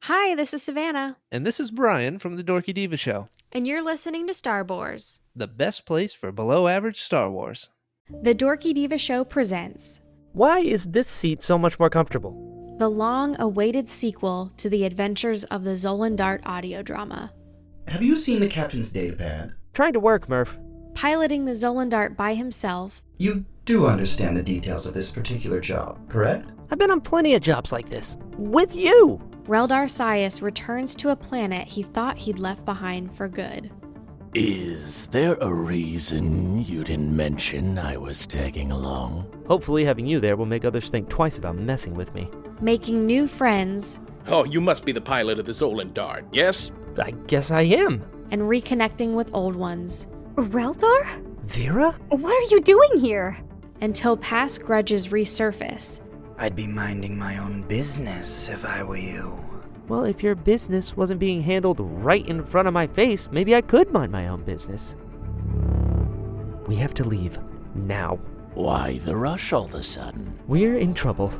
Hi, this is Savannah, And this is Brian from the Dorky Diva Show, and you're listening to Star Wars. the best place for below average Star Wars. The Dorky Diva Show presents Why is this seat so much more comfortable? the long-awaited sequel to the adventures of the Zolan Dart audio drama. Have you seen the captain's datapad? Trying to work, Murph. Piloting the Zolan Dart by himself, You do understand the details of this particular job, correct? I've been on plenty of jobs like this. With you! Reldar Sias returns to a planet he thought he'd left behind for good. Is there a reason you didn't mention I was tagging along? Hopefully having you there will make others think twice about messing with me. Making new friends Oh, you must be the pilot of the Zolan Dart, yes? I guess I am. and reconnecting with old ones, Reldar? Vera? What are you doing here? until past grudges resurface. I'd be minding my own business if I were you. Well, if your business wasn't being handled right in front of my face, maybe I could mind my own business. We have to leave. Now. Why the rush all of a sudden? We're in trouble.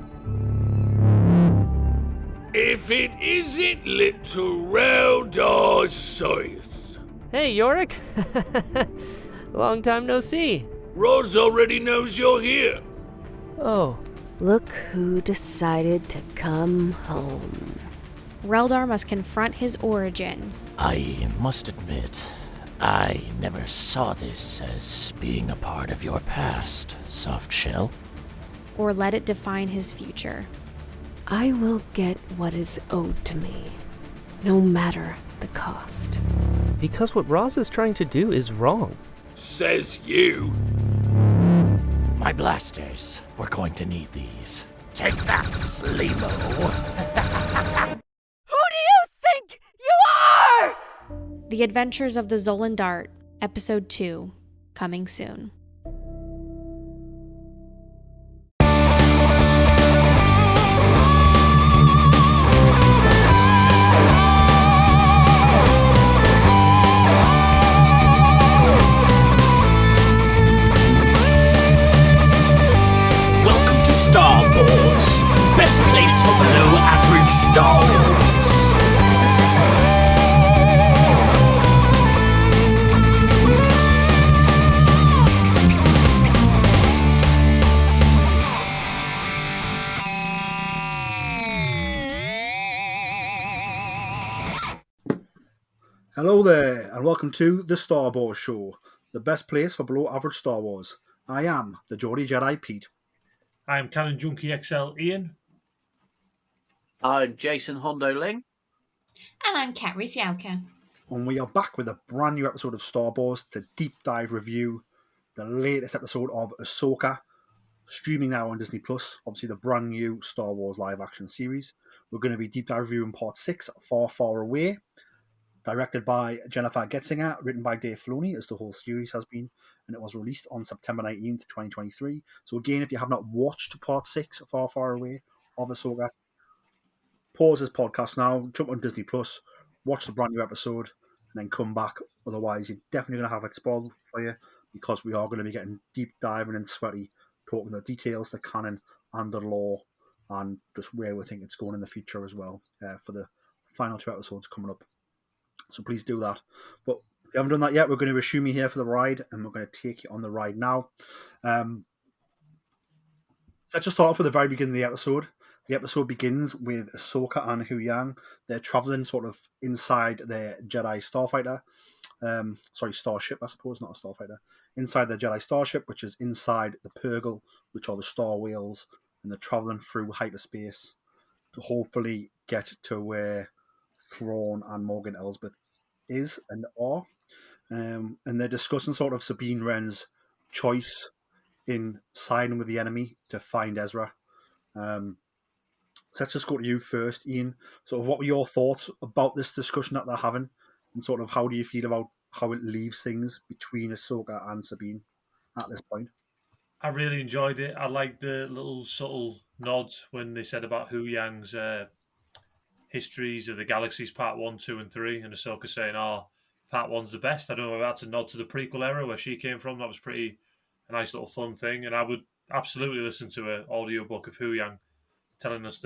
If it isn't little Reldar Sias. Hey, Yorick. Long time no see. Roz already knows you're here. Oh, Look who decided to come home. Reldar must confront his origin, I must admit, I never saw this as being a part of your past, Softshell. or let it define his future. I will get what is owed to me, no matter the cost. because what Roz is trying to do is wrong. Says you. My blasters, we're going to need these. Take that, Sleemo! Who do you think you are? The Adventures of the Zolan Dart, Episode 2, coming soon. Welcome to Star Wars, best place for below average Star Wars. Hello there, and welcome to the Star Wars Show, the best place for below average Star Wars. I am the Geordie Jedi Pete. I'm Canon Junkie XL Ian. I'm Jason Hondo Ling. And I'm Kat Rysialka. And we are back with a brand new episode of Star Wars to deep dive review the latest episode of Ahsoka, streaming now on Disney Plus. Obviously, the brand new Star Wars live action series. We're going to be deep dive reviewing part 6, Far, Far Away, directed by Jennifer Getzinger, written by Dave Filoni, as the whole series has been, and it was released on September 19th, 2023. So again, if you have not watched part 6, Far, Far Away of Ahsoka, pause this podcast now, jump on Disney Plus, watch the brand new episode, and then come back. Otherwise, you're definitely going to have it spoiled for you, because we are going to be getting deep diving and sweaty, talking the details, the canon, and the lore, and just where we think it's going in the future as well, for the final 2 episodes coming up. So please do that. But if you haven't done that yet, we're going to assume you're here for the ride, and we're going to take you on the ride now. Let's just start off with the very beginning of the episode. The episode begins with Ahsoka and Iain. They're traveling sort of inside their Jedi starfighter. Starship, I suppose, not a starfighter. Inside their Jedi starship, which is inside the Purgle, which are the Star Wheels, and they're traveling through hyperspace to hopefully get to where Thrawn and Morgan Elsbeth is and are. And they're discussing sort of Sabine Wren's choice in siding with the enemy to find Ezra. So let's just go to you first, Ian. Sort of what were your thoughts about this discussion that they're having? And sort of how do you feel about how it leaves things between Ahsoka and Sabine at this point? I really enjoyed it. I liked the little subtle nods when they said about Hu Yang's histories of the galaxies, part 1, 2, and 3, and Ahsoka saying, "Oh, part 1's the best." I don't know if that's a nod to the prequel era where she came from. That was a nice little fun thing, and I would absolutely listen to an audiobook of Hu Yang telling us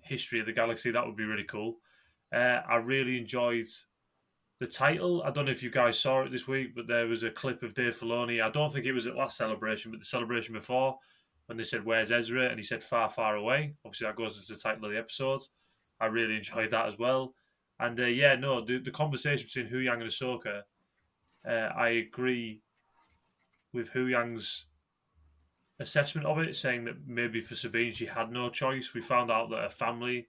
history of the galaxy. That would be really cool. I really enjoyed the title. I don't know if you guys saw it this week, but there was a clip of Dave Filoni. I don't think it was at last celebration, but the celebration before, when they said, "Where's Ezra?" and he said, "Far, far away." Obviously, that goes as the title of the episode. I really enjoyed that as well. And the conversation between Hu Yang and Ahsoka, I agree with Hu Yang's assessment of it, saying that maybe for Sabine she had no choice. We found out that her family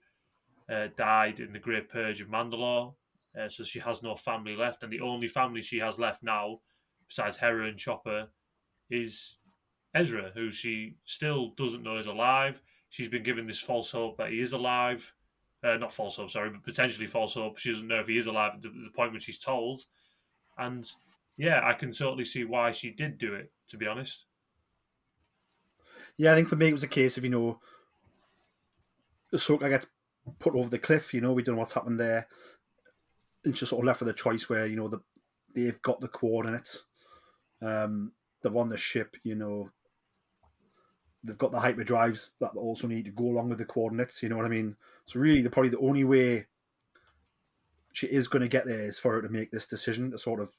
died in the Great Purge of Mandalore, so she has no family left, and the only family she has left now, besides Hera and Chopper, is Ezra, who she still doesn't know is alive. She's been given this false hope that he is alive. Not false hope, sorry, but potentially false hope. She doesn't know if he is alive at the point when she's told. And yeah, I can totally see why she did do it, to be honest. Yeah, I think for me it was a case of, Ahsoka gets put over the cliff, we don't know what's happened there. And she's sort of left with a choice where, they've got the coordinates. They're on the ship, they've got the hyperdrives that also need to go along with the coordinates, you know what I mean? So really, probably the only way she is going to get there is for her to make this decision to sort of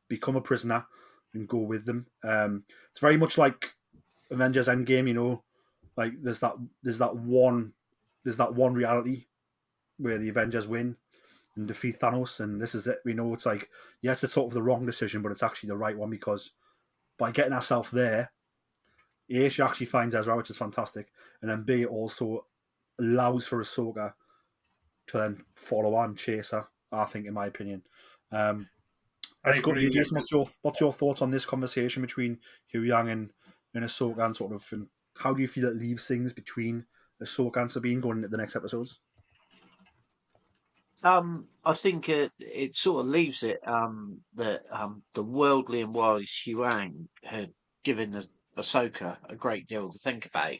become a prisoner and go with them. It's very much like Avengers Endgame, like there's that one reality where the Avengers win and defeat Thanos, and this is it. We know it's like, yes, it's sort of the wrong decision, but it's actually the right one, because by getting herself there, A, she actually finds Ezra, which is fantastic, and then B, it also allows for Ahsoka to then follow on, chase her, I think, in my opinion. Let's go to you, Jason. What's your thoughts on this conversation between Hu Yang and Ahsoka, and sort of, and how do you feel it leaves things between Ahsoka and Sabine going into the next episodes? I think it sort of leaves it that the worldly and wise Huang had given Ahsoka a great deal to think about.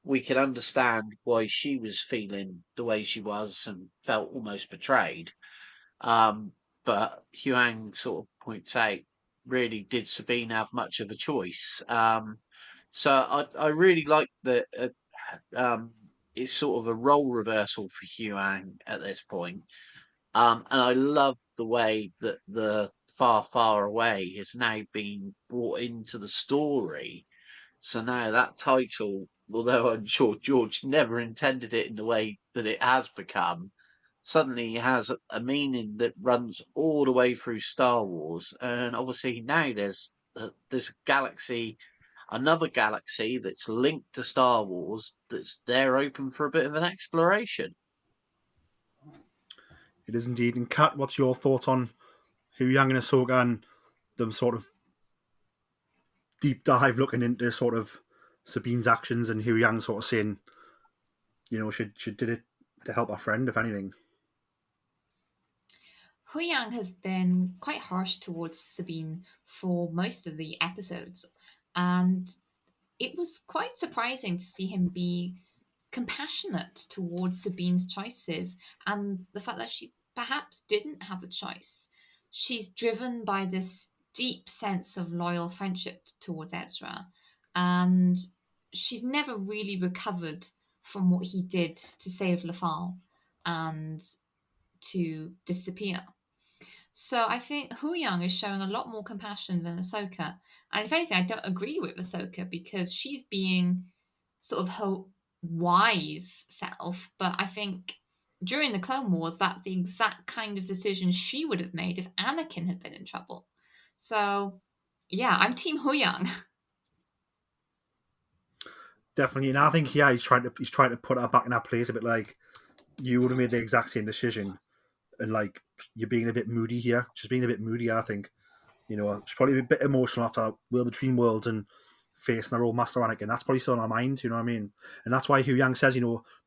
We can understand why she was feeling the way she was and felt almost betrayed. But Huang sort of points out, really, did Sabine have much of a choice? So I really like that. It's sort of a role reversal for Huang at this point. And I love the way that the Far, Far Away has now been brought into the story. So now that title, although I'm sure George never intended it in the way that it has become, suddenly has a meaning that runs all the way through Star Wars. And obviously now there's a galaxy, another galaxy that's linked to Star Wars, that's there open for a bit of an exploration. It is indeed. And Kat, what's your thoughts on Hu Yang and Ahsoka and them sort of deep dive looking into sort of Sabine's actions, and Hu Yang sort of saying, she did it to help her friend, if anything? Hu Yang has been quite harsh towards Sabine for most of the episodes, and it was quite surprising to see him be compassionate towards Sabine's choices and the fact that she perhaps didn't have a choice. She's driven by this deep sense of loyal friendship towards Ezra, and she's never really recovered from what he did to save Lafal and to disappear. So I think Hu Yang is showing a lot more compassion than Ahsoka. And if anything, I don't agree with Ahsoka because she's being sort of her wise self. But I think during the Clone Wars, that's the exact kind of decision she would have made if Anakin had been in trouble. So yeah, I'm Team Hu Yang. Definitely, and I think he's trying to put her back in that place, a bit like you would have made the exact same decision, and like you're being a bit moody here. She's being a bit moody, I think. She's probably a bit emotional after World Between Worlds and facing her old master Anakin. That's probably still on her mind, you know what I mean? And that's why Hu Yang says,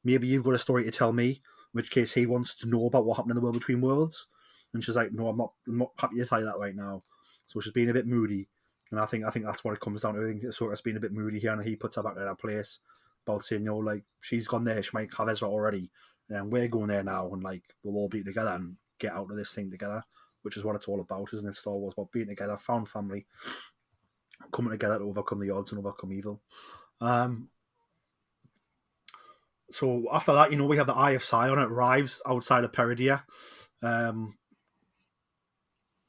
maybe you've got a story to tell me, in which case he wants to know about what happened in the World Between Worlds. And she's like, no, I'm not happy to tell you that right now. So she's being a bit moody. And I think that's what it comes down to. I think Ahsoka's being a bit moody here, and he puts her back in her place about saying, like, she's gone there, she might have Ezra already, and we're going there now, and like we'll all be together and get out of this thing together, which is what it's all about, isn't it? Star Wars, about being together, found family, coming together to overcome the odds and overcome evil. So after that, we have the Eye of Sion. It arrives outside of Peridia.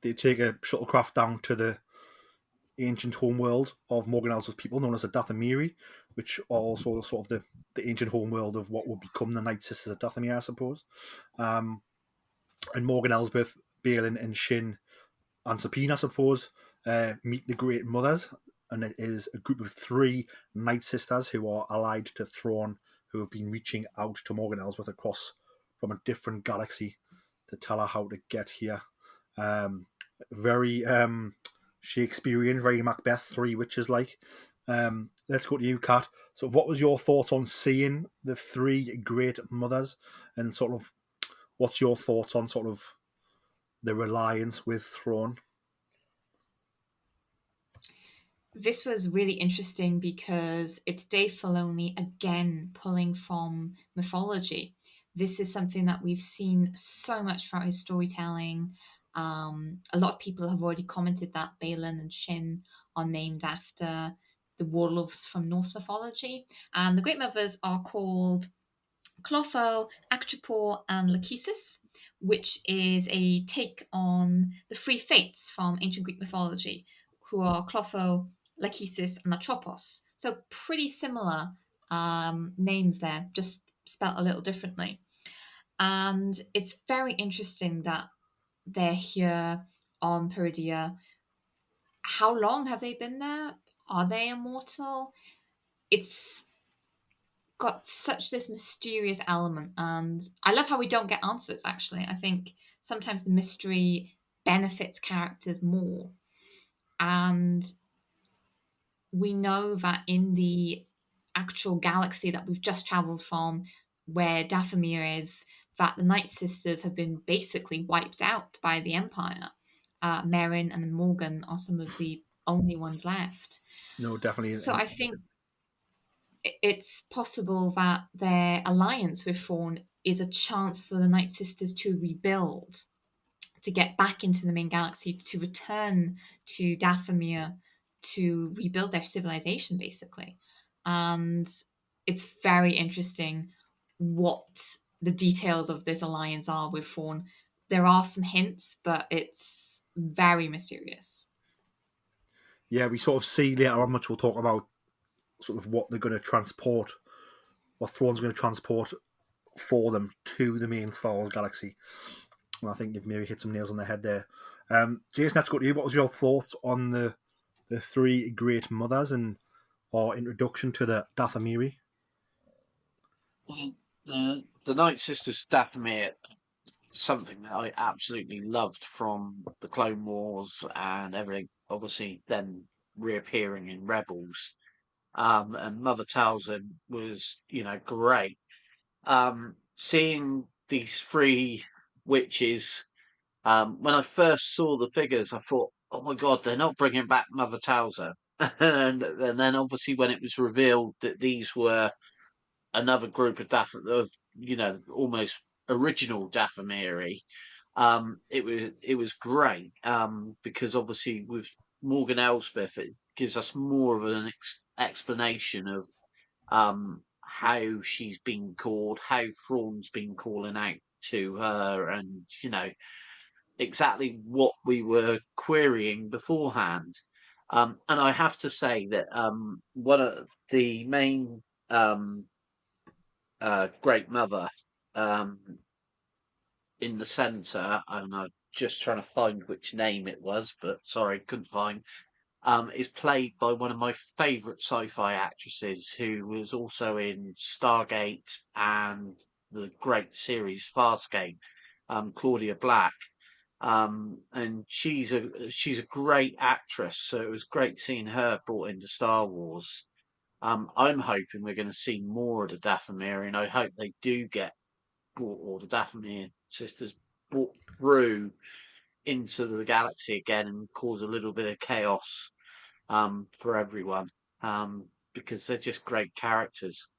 They take a shuttlecraft down to the ancient homeworld of Morgan Elsbeth's people, known as the Dathomiri, which are also sort of the ancient homeworld of what would become the Night Sisters of Dathomir, I suppose. And Morgan Elsbeth, Balin, and Shin and Sabine, I suppose, meet the Great Mothers, and it is a group of 3 Night Sisters who are allied to Thrawn, who have been reaching out to Morgan Elsbeth across from a different galaxy to tell her how to get here. Very Shakespearean, very Macbeth, 3 witches like. Let's go to you, Kat. So what was your thoughts on seeing the 3 Great Mothers, and sort of what's your thoughts on sort of the alliance with Thrawn? This was really interesting because it's Dave Filoni again pulling from mythology. This is something that we've seen so much throughout his storytelling. A lot of people have already commented that Balin and Shin are named after the warlords from Norse mythology, and the Great Mothers are called Clotho, Actropor, and Lachesis, which is a take on the 3 fates from ancient Greek mythology, who are Clotho, Lachesis, and Atropos. So pretty similar names there, just spelt a little differently. And it's very interesting that they're here on Peridia. How long have they been there? Are they immortal? It's got such this mysterious element, and I love how we don't get answers. Actually, I think sometimes the mystery benefits characters more, and we know that in the actual galaxy that we've just traveled from, where Dathomir is, that the Night Sisters have been basically wiped out by the Empire. Merrin and Morgan are some of the only ones left. No, definitely. So I think it's possible that their alliance with Thrawn is a chance for the Night Sisters to rebuild, to get back into the main galaxy, to return to Dathomir, to rebuild their civilization, basically. And it's very interesting what the details of this alliance are with Thrawn. There are some hints, but it's very mysterious. Yeah, we sort of see later on, which we'll talk about, sort of what they're going to transport, what Thrawn's going to transport for them to the main Star Wars galaxy. And I think you've maybe hit some nails on the head there. Jason, let's go to you. What was your thoughts on the 3 Great Mothers and our introduction to the Dathomiri? Well, the Night Sisters Dathomir, something that I absolutely loved from the Clone Wars and everything, obviously then reappearing in Rebels. And Mother Talzin was, great. Seeing these 3 witches, when I first saw the figures, I thought, oh my God, they're not bringing back Mother Talzin. and then obviously when it was revealed that these were another group of almost original Dathomiri, it was great, because obviously with Morgan Elsbeth, it gives us more of an explanation of how she's been called, how Thrawn's been calling out to her, and exactly what we were querying beforehand. And I have to say that one of the main Great Mother in the centre, and I'm just trying to find which name it was, but sorry, couldn't find, is played by one of my favourite sci-fi actresses, who was also in Stargate and the great series Farscape, Claudia Black. And she's a great actress, so it was great seeing her brought into Star Wars. I'm hoping we're going to see more of the Dathomir, and I hope they do get brought, or the Dathomir sisters brought through into the galaxy again and cause a little bit of chaos for everyone, because they're just great characters.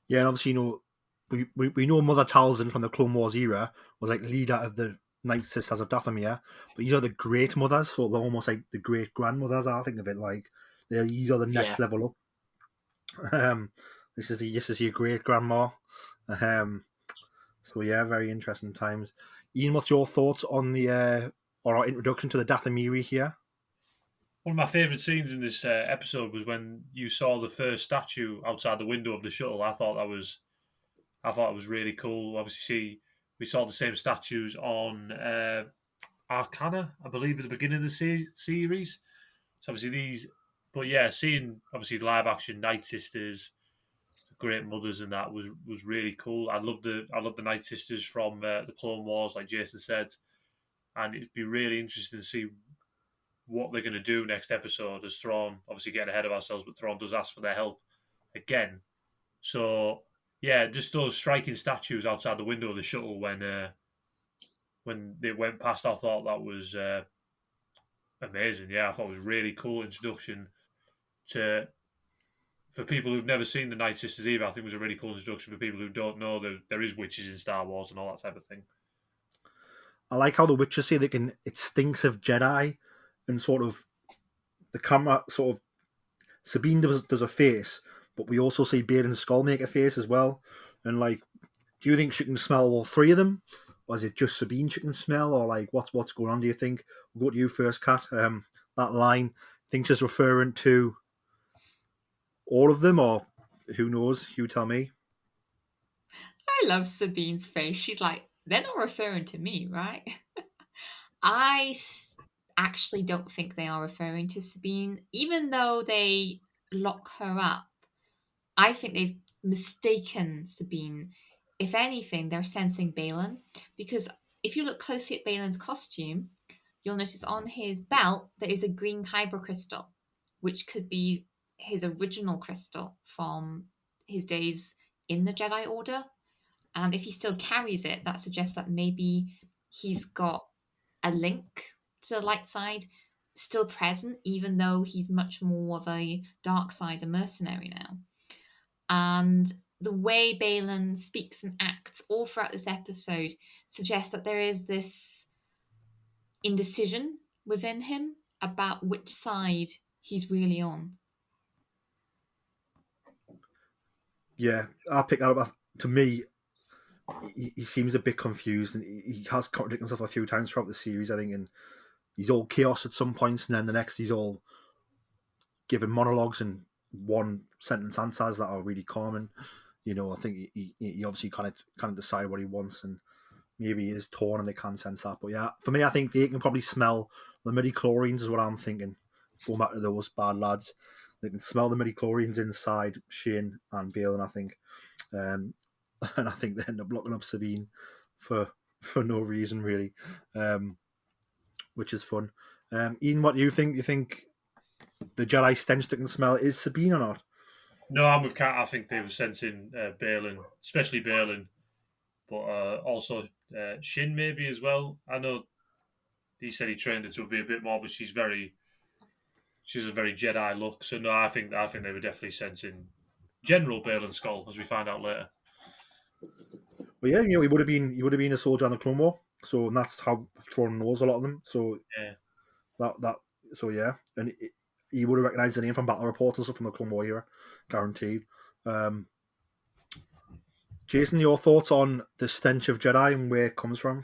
Yeah, and obviously, we know Mother Talzin from the Clone Wars era was like leader of the Night Sisters of Dathomir, but these are the Great Mothers, so they're almost like the great grandmothers. I think of it like these are the next level up. This is your great grandma. So yeah, very interesting times. Ian, what's your thoughts on the or our introduction to the Dathomiri here? One of my favourite scenes in this episode was when you saw the first statue outside the window of the shuttle. I thought it was really cool. Obviously, we saw the same statues on Arcana, I believe, at the beginning of the series. So obviously but yeah, seeing obviously live action Night Sisters, Great Mothers, and that was really cool. I love the Night Sisters from the Clone Wars, like Jason said, and it'd be really interesting to see what they're going to do next episode. As Thrawn, obviously getting ahead of ourselves, but Thrawn does ask for their help again. So yeah, just those striking statues outside the window of the shuttle when they went past, I thought that was amazing. Yeah, I thought it was a really cool introduction to for people who've never seen the Night Sisters either. I think it was a really cool introduction for people who don't know that there is witches in Star Wars and all that type of thing. I like how the Witches say it stinks of Jedi, and sort of the camera sort of Sabine does a face, but we also see Baden's skull make a face as well. And like, do you think she can smell all three of them, or is it just Sabine she can smell, or like what's going on? Do you think? We'll go to you first, Kat. That line, think she's referring to all of them, or who knows? You tell me. I love Sabine's face. She's like, they're not referring to me, right? I actually don't think they are referring to Sabine, even though they lock her up. I think they've mistaken Sabine. If anything, they're sensing Balin, because if you look closely at Balin's costume, you'll notice on his belt there is a green kyber crystal, which could be his original crystal from his days in the Jedi Order. And if he still carries it, that suggests that maybe he's got a link to the light side still present, even though he's much more of a dark side, a mercenary now. And the way Balin speaks and acts all throughout this episode suggests that there is this indecision within him about which side he's really on. Yeah, I'll pick that up. To me, he seems a bit confused, and he has contradicted himself a few times throughout the series, I think, and he's all chaos at some points, and then the next he's all giving monologues and one sentence answers that are really common. You know, I think he obviously kind of decide what he wants, and maybe he is torn and they can sense that. But yeah, for me, I think they can probably smell the midi-chlorians is what I'm thinking. Go back to those bad lads. They can smell the midi-chlorians inside Shane and Balin, I think. And I think they end up locking up Sabine for no reason, really, which is fun. Ian, what do you think? You think the Jedi stench that can smell is Sabine or not? No, I'm with Kat. I think they were sensing Balin, especially Balin, but also Shin maybe as well. I know he said he trained her to be a bit more, but she's a very Jedi look. So no, I think they were definitely sensing General Balin Skull, as we find out later. Well, yeah, you know, he would have been a soldier on the Clone War, so and that's how Thrawn knows a lot of them. So yeah, yeah, and he would have recognised the name from battle reports or stuff from the Clone War era, guaranteed. Jason, your thoughts on the stench of Jedi and where it comes from?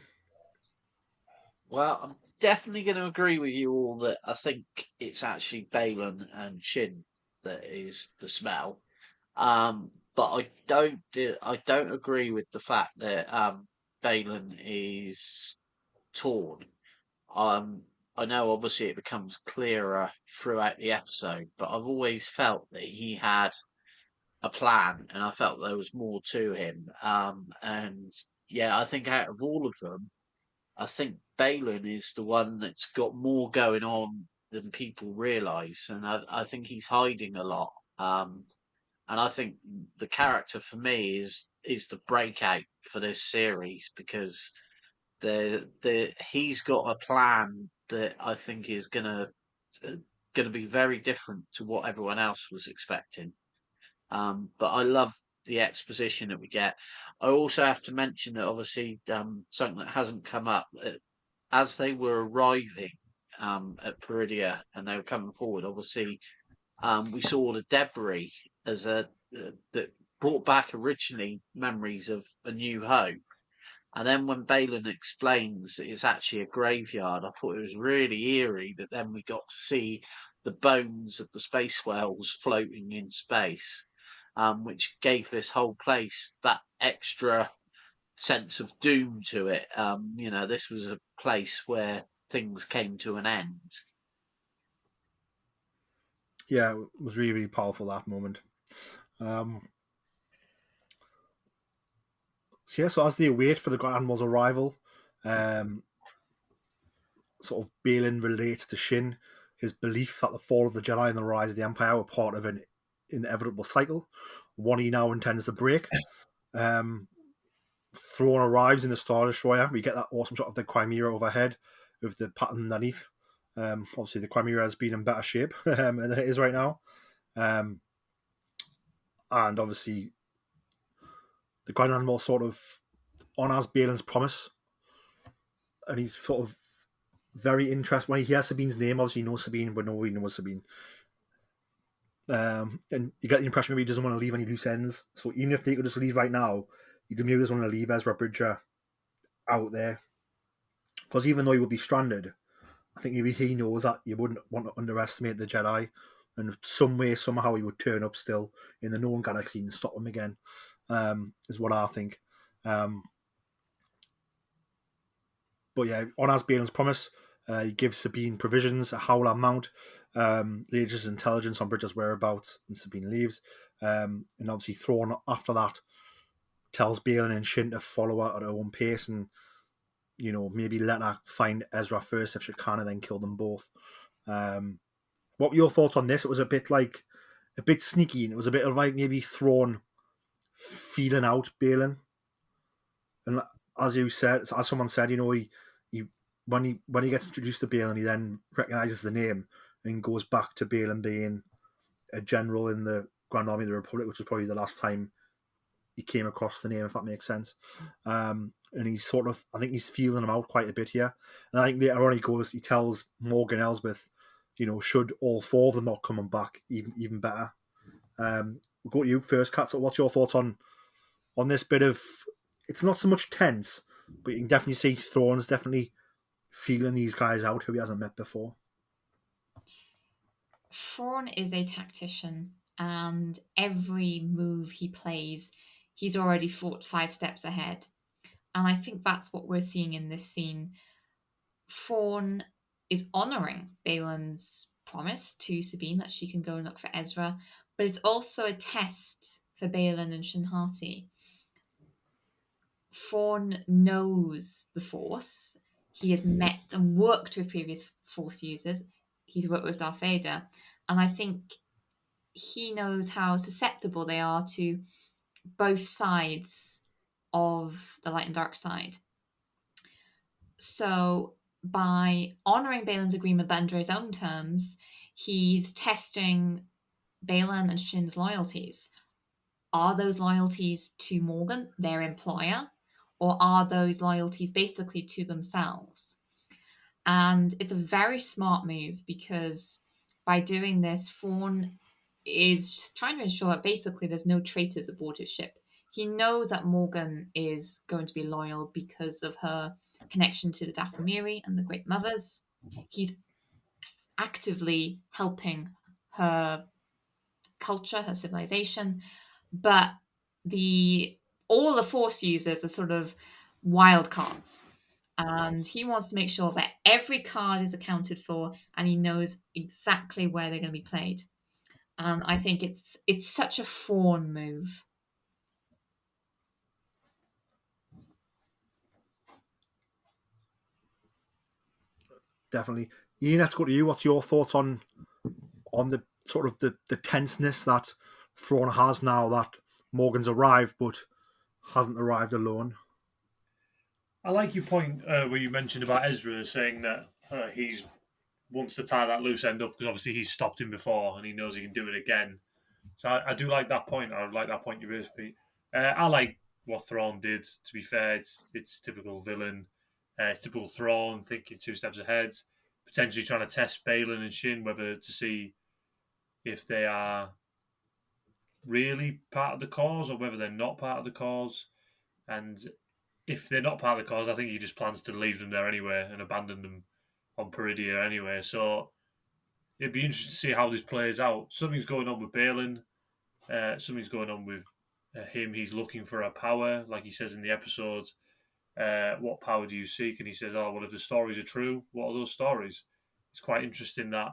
Well, I'm definitely going to agree with you all that I think it's actually Balin and Shin that is the smell. But I don't agree with the fact that Balin is torn. I know obviously it becomes clearer throughout the episode, but I've always felt that he had a plan, and I felt there was more to him. And yeah, I think out of all of them, I think Balin is the one that's got more going on than people realise, and I think he's hiding a lot. And I think the character for me is the breakout for this series because he's got a plan that I think is gonna be very different to what everyone else was expecting. But I love the exposition that we get. I also have to mention that obviously something that hasn't come up as they were arriving at Peridia and they were coming forward. Obviously, we saw the debris as that brought back originally memories of A New Hope. And then when Balin explains it's actually a graveyard, I thought it was really eerie that then we got to see the bones of the space whales floating in space, which gave this whole place that extra sense of doom to it. This was a place where things came to an end. Yeah, it was really, really powerful, that moment. So as they wait for the Grand Admiral's arrival, sort of Balin relates to Shin his belief that the fall of the Jedi and the rise of the Empire were part of an inevitable cycle, one he now intends to break. Thrawn arrives in the Star Destroyer. We get that awesome shot of the Chimera overhead with the pattern underneath. Obviously, the Chimera has been in better shape than it is right now. And obviously, the Grand Admiral sort of honours Balin's promise. And he's sort of very interested. When he hears Sabine's name, obviously he knows Sabine, but nobody knows Sabine. And you get the impression maybe he doesn't want to leave any loose ends. So even if they could just leave right now, he maybe doesn't want to leave Ezra Bridger out there. Because even though he would be stranded, I think maybe he knows that you wouldn't want to underestimate the Jedi. And some way, somehow, he would turn up still in the known galaxy and stop them again, is what I think. But yeah, honours Balin's promise. He gives Sabine provisions, a Howler mount, Legious intelligence on Bridger's whereabouts, and Sabine leaves. And obviously Thrawn, after that, tells Balin and Shin to follow her at her own pace and, maybe let her find Ezra first if she can, and then kill them both. What were your thoughts on this? It was a bit sneaky, and it was a bit of like maybe Thrawn feeling out Balin. And as someone said, he when he gets introduced to Balin, he then recognises the name and goes back to Balin being a general in the Grand Army of the Republic, which was probably the last time he came across the name, if that makes sense. And he's I think he's feeling him out quite a bit here. And I think later on he tells Morgan Elsbeth, should all four of them not coming back, even better. We'll go to you first, Kat. So what's your thoughts on this bit of? It's not so much tense, but you can definitely see Thrawn's definitely feeling these guys out who he hasn't met before. Thrawn is a tactician, and every move he plays, he's already thought 5 steps ahead. And I think that's what we're seeing in this scene. Thrawn is honouring Balin's promise to Sabine that she can go and look for Ezra, but it's also a test for Balin and Shin Hati. Thrawn knows the Force. He has met and worked with previous Force users. He's worked with Darth Vader. And I think he knows how susceptible they are to both sides of the light and dark side. So by honouring Balin's agreement but under his own terms, he's testing Balin and Shin's loyalties. Are those loyalties to Morgan, their employer, or are those loyalties basically to themselves? And it's a very smart move because by doing this, Thrawn is trying to ensure that basically there's no traitors aboard his ship. He knows that Morgan is going to be loyal because of her connection to the Dathomiri and the Great Mothers. He's actively helping her culture, her civilization, but all the Force users are sort of wild cards. And he wants to make sure that every card is accounted for and he knows exactly where they're going to be played. And I think it's such a Thrawn move. Definitely. Iain, let's go to you. What's your thoughts on the sort of the tenseness that Thrawn has now that Morgan's arrived but hasn't arrived alone? I like your point where you mentioned about Ezra saying that he wants to tie that loose end up because obviously he's stopped him before and he knows he can do it again. So I do like that point. I like that point you raised, Pete. I like what Thrawn did, to be fair. It's typical villain. It's typical Thrawn thinking 2 steps ahead, potentially trying to test Balin and Shin whether to see if they are really part of the cause or whether they're not part of the cause. And if they're not part of the cause, I think he just plans to leave them there anyway and abandon them on Peridia anyway. So it'd be interesting to see how this plays out. Something's going on with Balin. Something's going on with him. He's looking for a power, like he says in the episode. What power do you seek? And he says, "Oh, well, if the stories are true, what are those stories?" It's quite interesting that.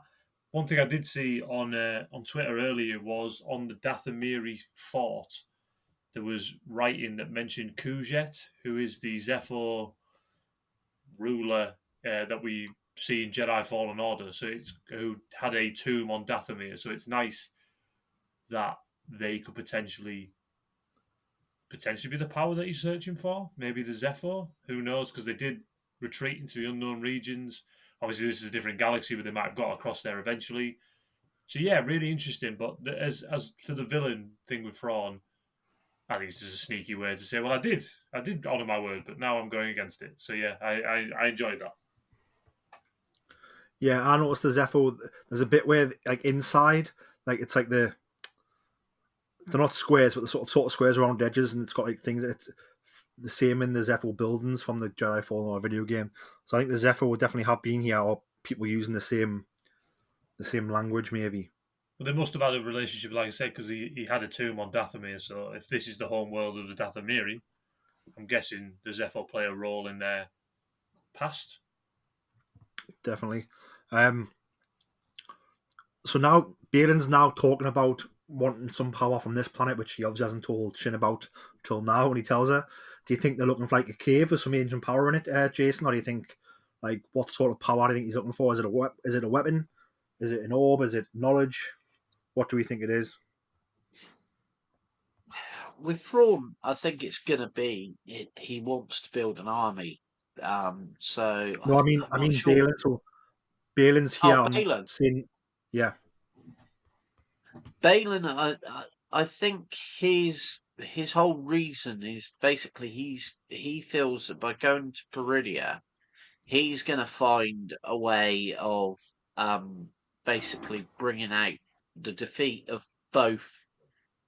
One thing I did see on Twitter earlier was on the Dathomiri fort, there was writing that mentioned Kujet, who is the Zephyr ruler that we see in Jedi Fallen Order. So it's who had a tomb on Dathomir. So it's nice that they could potentially be the power that he's searching for. Maybe the Zephyr. Who knows? Because they did retreat into the unknown regions. Obviously, this is a different galaxy, but they might have got across there eventually. So yeah, really interesting. But as for the villain thing with Thrawn, I think it's just a sneaky way to say, well, I did honour my word, but now I'm going against it. So yeah, I enjoyed that. Yeah, I noticed the Zephyr. There's a bit where, like inside, like it's like they're not squares, but the sort of squares around the edges, and it's got like things. It's the same in the Zephyr buildings from the Jedi Fallen Order video game. So I think the Zephyr would definitely have been here, or people using the same language, maybe. Well, they must have had a relationship, like I said, because he had a tomb on Dathomir. So if this is the home world of the Dathomiri, I'm guessing the Zephyr play a role in their past. Definitely. So now Balin's now talking about wanting some power from this planet, which he obviously hasn't told Shin about till now when he tells her. Do you think they're looking for like a cave with some ancient power in it, Jason? Or do you think, like, what sort of power do you think he's looking for? Is it a weapon? Is it an orb? Is it knowledge? What do we think it is? With Thrawn, I think it's going to be he wants to build an army. So No, I mean sure. Balin. So Balin's here. Oh, Balin. Saying, yeah. Balin, I think his whole reason is basically he feels that by going to Peridia, he's going to find a way of basically bringing out the defeat of both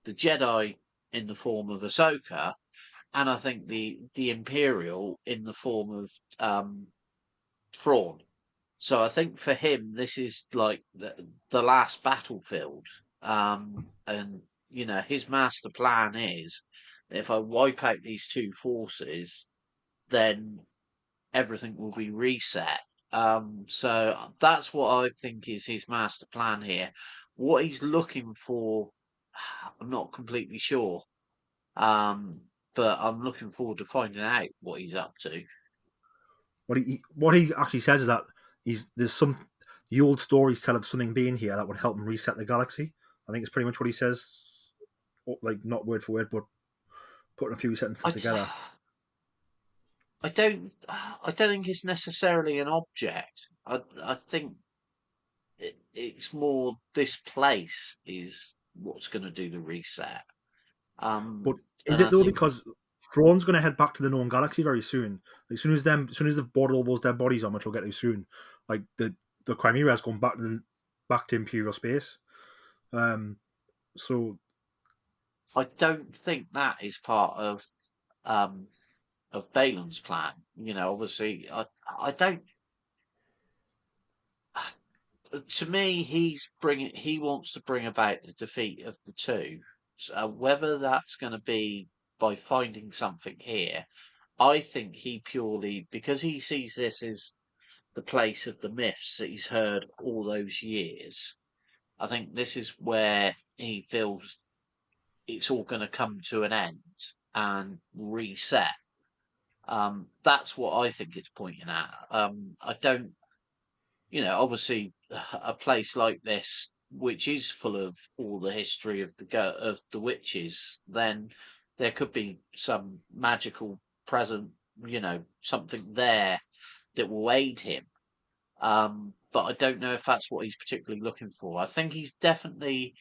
the Jedi in the form of Ahsoka, and I think the Imperial in the form of Thrawn. So I think for him, this is like the last battlefield. And, you know, his master plan is if I wipe out these two forces, then everything will be reset. So that's what I think is his master plan here. What he's looking for, I'm not completely sure. But I'm looking forward to finding out what he's up to. What he actually says is that the old stories tell of something being here that would help him reset the galaxy. I think it's pretty much what he says, like not word for word, but putting a few sentences together. I don't think it's necessarily an object. I think it's more this place is what's going to do the reset. But is it though? Because Thrawn's going to head back to the known galaxy very soon. As soon as they've boarded all those dead bodies on, which we'll get to soon, like the Chimera's going back to Imperial space. So I don't think that is part of Balin's plan. You know, obviously, I don't. To me, he wants to bring about the defeat of the two. Whether that's going to be by finding something here, I think he purely because he sees this as the place of the myths that he's heard all those years. I think this is where he feels it's all going to come to an end and reset. That's what I think it's pointing at. I don't, you know, obviously a place like this, which is full of all the history of the witches, then there could be some magical present, you know, something there that will aid him. But I don't know if that's what he's particularly looking for. I think he's definitely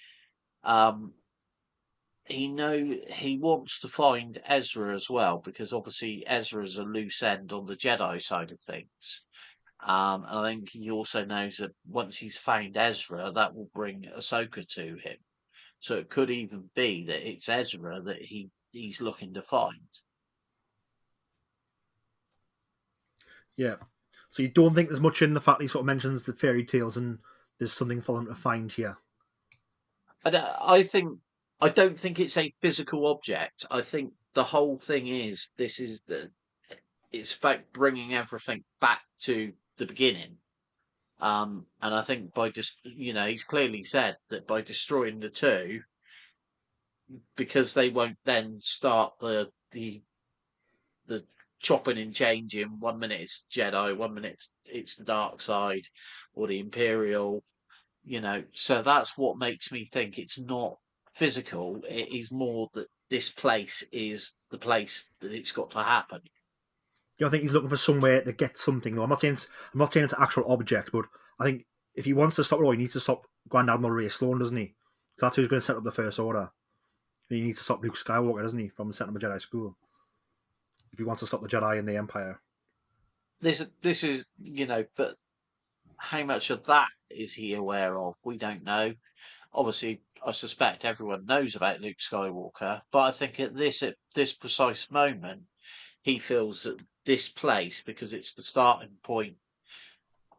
he wants to find Ezra as well, because obviously Ezra's a loose end on the Jedi side of things. And I think he also knows that once he's found Ezra, that will bring Ahsoka to him. So it could even be that it's Ezra that he's looking to find. Yeah. So you don't think there's much in the fact he sort of mentions the fairy tales and there's something for them to find here? I don't think it's a physical object. I think the whole thing is it's about bringing everything back to the beginning. And I think by just he's clearly said that by destroying the two, because they won't then start the chopping and changing. 1 minute it's Jedi, 1 minute it's the dark side or the Imperial. So that's what makes me think it's not physical. It is more that this place is the place that it's got to happen. I think he's looking for somewhere to get something. Though I'm not saying it's an actual object, but I think if he wants to stop it all, he needs to stop Grand Admiral Ray Sloan, doesn't he? So that's who's going to set up the First Order. And he needs to stop Luke Skywalker, doesn't he, from setting up a Jedi school? If he wants to stop the Jedi and the Empire. This is but how much of that is he aware of? We don't know. Obviously, I suspect everyone knows about Luke Skywalker, but I think at this precise moment, he feels that this place, because it's the starting point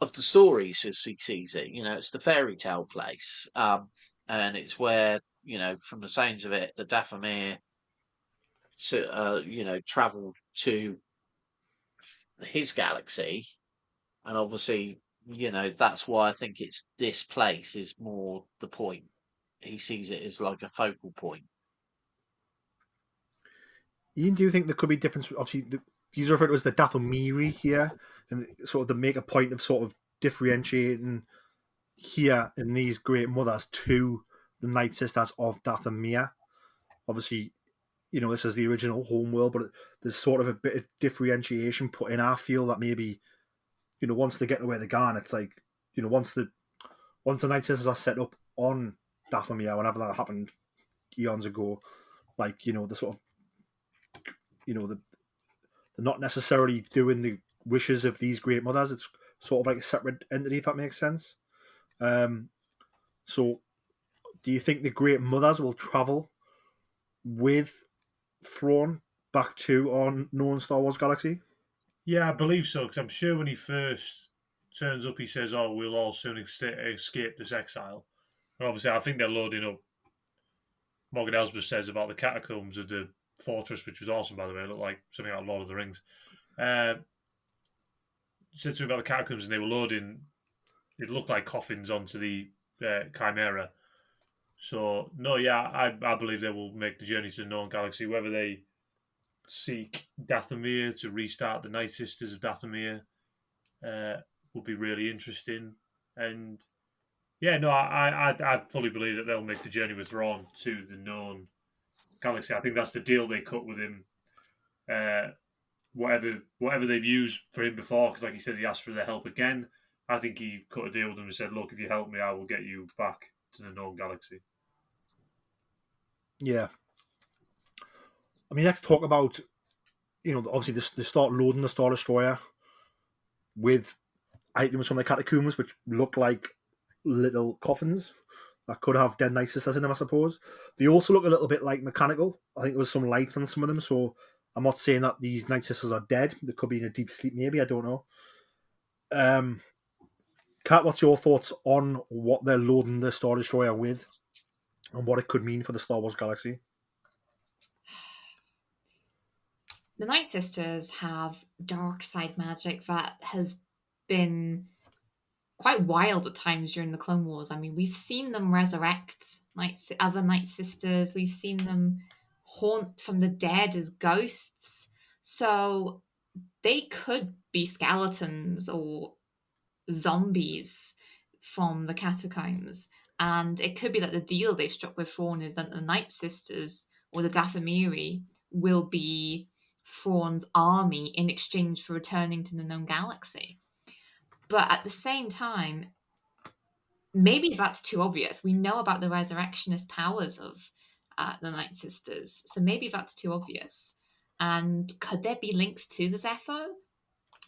of the stories as he sees it, it's the fairy tale place, and it's where from the sounds of it, the Dathomir to travel to his galaxy, and obviously that's why I think it's this place is more the point. He sees it as like a focal point. Ian, do you think there could be difference? Obviously, these are referred to as the Dathomiri here, and sort of to make a point of sort of differentiating here in these great mothers to the Night Sisters of Dathomir. Obviously, this is the original homeworld, but there's sort of a bit of differentiation put in. I feel that maybe, once they get to where they're gone, it's like, once the Night Sisters are set up on Dathomir, whenever that happened eons ago, like, the sort of, they're not necessarily doing the wishes of these great mothers. It's sort of like a separate entity, if that makes sense. So do you think the great mothers will travel with Thrawn back to our known Star Wars galaxy? Yeah, I believe so, because I'm sure when he first turns up, he says, "Oh, we'll all soon escape this exile." And obviously, I think they're loading up. Morgan Elsbeth says about the catacombs of the fortress, which was awesome, by the way. It looked like something out of Lord of the Rings. Said something about the catacombs, and they were loading. It looked like coffins onto the Chimera. So no, yeah, I believe they will make the journey to the known galaxy. Whether they seek Dathomir to restart the Night Sisters of Dathomir will be really interesting. And yeah, no, I fully believe that they'll make the journey with Thrawn to the known galaxy. I think that's the deal they cut with him. Whatever they've used for him before, because like he said, he asked for their help again. I think he cut a deal with them and said, "Look, if you help me, I will get you back to the known galaxy." Yeah. I mean, let's talk about, obviously they start loading the Star Destroyer with items from the catacombs, which look like little coffins that could have dead Night Sisters in them, I suppose. They also look a little bit like mechanical. I think there was some lights on some of them, so I'm not saying that these Night Sisters are dead. They could be in a deep sleep, maybe. I don't know. Kat, what's your thoughts on what they're loading the Star Destroyer with and what it could mean for the Star Wars galaxy? The Night Sisters have dark side magic that has been quite wild at times during the Clone Wars. I mean, we've seen them resurrect other Night Sisters. We've seen them haunt from the dead as ghosts. So they could be skeletons or zombies from the catacombs. And it could be that the deal they've struck with Thrawn is that the Night Sisters or the Dathomiri will be Thrawn's army in exchange for returning to the known galaxy. But at the same time, maybe that's too obvious. We know about the resurrectionist powers of the Night Sisters, so maybe that's too obvious. And could there be links to the Zepho?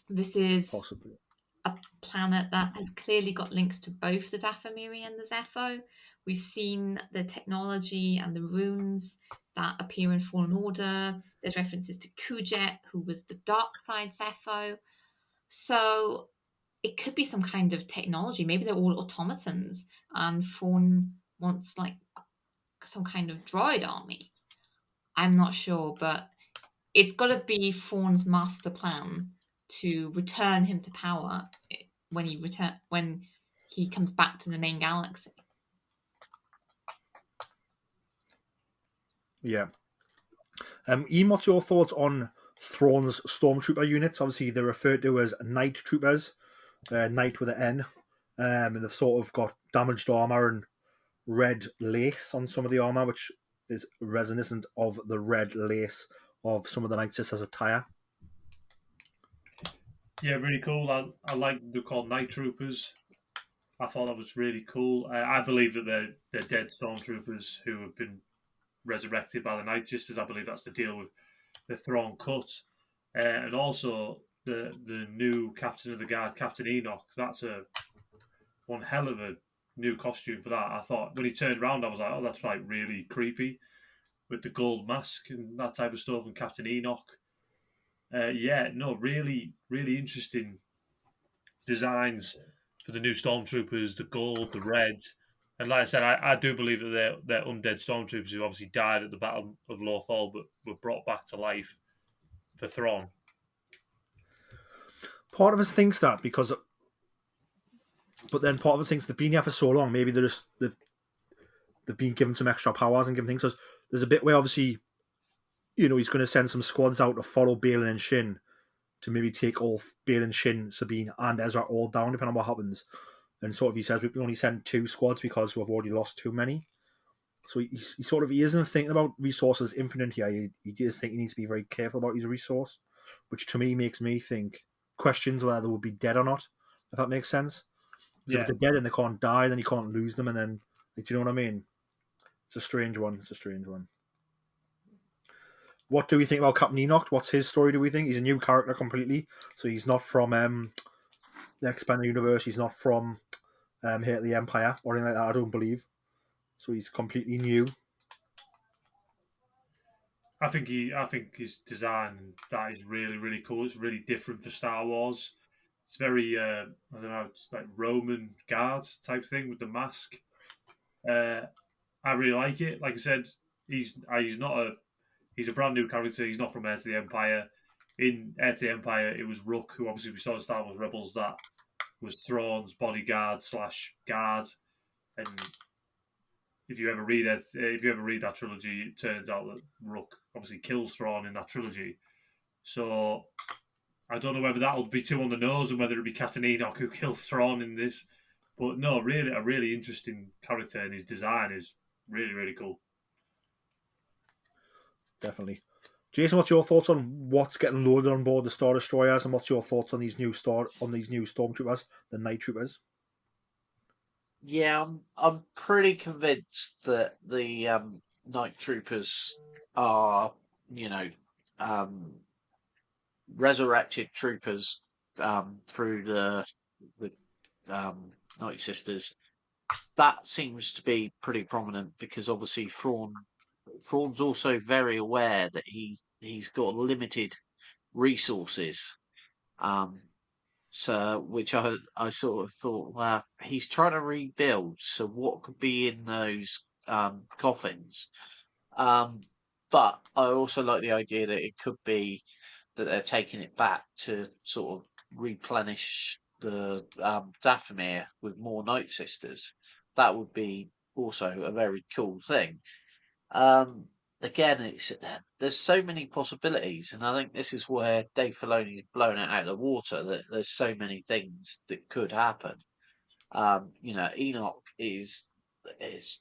This is possibly a planet that has clearly got links to both the Dathomiri and the Zepho, We've seen the technology and the runes that appear in Fallen Order. There's references to Kujet, who was the dark side Zepho. So it could be some kind of technology. Maybe they're all automatons, and Fawn wants like some kind of droid army. I'm not sure, but it's got to be Fawn's master plan to return him to power when he comes back to the main galaxy. Yeah. Ian, what's your thoughts on Thrawn's stormtrooper units? Obviously, they're referred to as night troopers, night with an N, and they've sort of got damaged armor and red lace on some of the armor, which is reminiscent of the red lace of some of the Night Sisters' attire. Yeah, really cool. I like they're called night troopers. I thought that was really cool. I believe that they're dead stormtroopers who have been resurrected by the Night Sisters. I believe that's the deal with the Thrawn cut, and also the new captain of the guard, Captain Enoch. That's one hell of a new costume for that. I thought when he turned around, I was like, oh, that's like really creepy with the gold mask and that type of stuff. And Captain Enoch, really, really interesting designs for the new stormtroopers, the gold, the red. And like I said, I do believe that they're undead stormtroopers who obviously died at the Battle of Lothal, but were brought back to life for Thrawn. Part of us thinks that but then part of us thinks they've been here for so long, maybe they've been given some extra powers and given things. Because there's a bit where obviously, he's going to send some squads out to follow Balin and Shin to maybe take all Balin, Shin, Sabine, and Ezra all down, depending on what happens. And sort of he says we can only send 2 squads because we've already lost too many. So he isn't thinking about resources infinite here. He just think he needs to be very careful about his resource, which to me makes me think questions whether they would be dead or not. If that makes sense. Because if they're dead and they can't die, then you can't lose them, and then do you know what I mean? It's a strange one. What do we think about Captain Enoch? What's his story, do we think? He's a new character completely. So he's not from the Expanded Universe. He's not from here at the Empire or anything like that, I don't believe. So he's completely new. I think his design, that is really, really cool. It's really different for Star Wars. It's very, I don't know, it's like Roman guard type thing with the mask. I really like it. Like I said, he's a brand new character. He's not from Heir to the Empire. In Heir to the Empire, it was Rook, who obviously we saw in Star Wars Rebels, that was Thrawn's bodyguard / guard. And if you ever read that trilogy, it turns out that Rook obviously kills Thrawn in that trilogy. So I don't know whether that will be too on the nose and whether it'll be Captain Enoch who kills Thrawn in this. But no, really, a really interesting character, and his design is really, really cool. Definitely. Jason, what's your thoughts on what's getting loaded on board the Star Destroyers, and what's your thoughts on these new stormtroopers, the night troopers? Yeah, I'm pretty convinced that the night troopers are, resurrected troopers through the Night Sisters. That seems to be pretty prominent because obviously Thrawn's also very aware that he's got limited resources. So which I sort of thought, well, he's trying to rebuild. So what could be in those coffins? But I also like the idea that it could be that they're taking it back to sort of replenish the Dathomir with more Night Sisters. That would be also a very cool thing. Again, there's so many possibilities, and I think this is where Dave Filoni's blown it out of the water. That there's so many things that could happen. Enoch is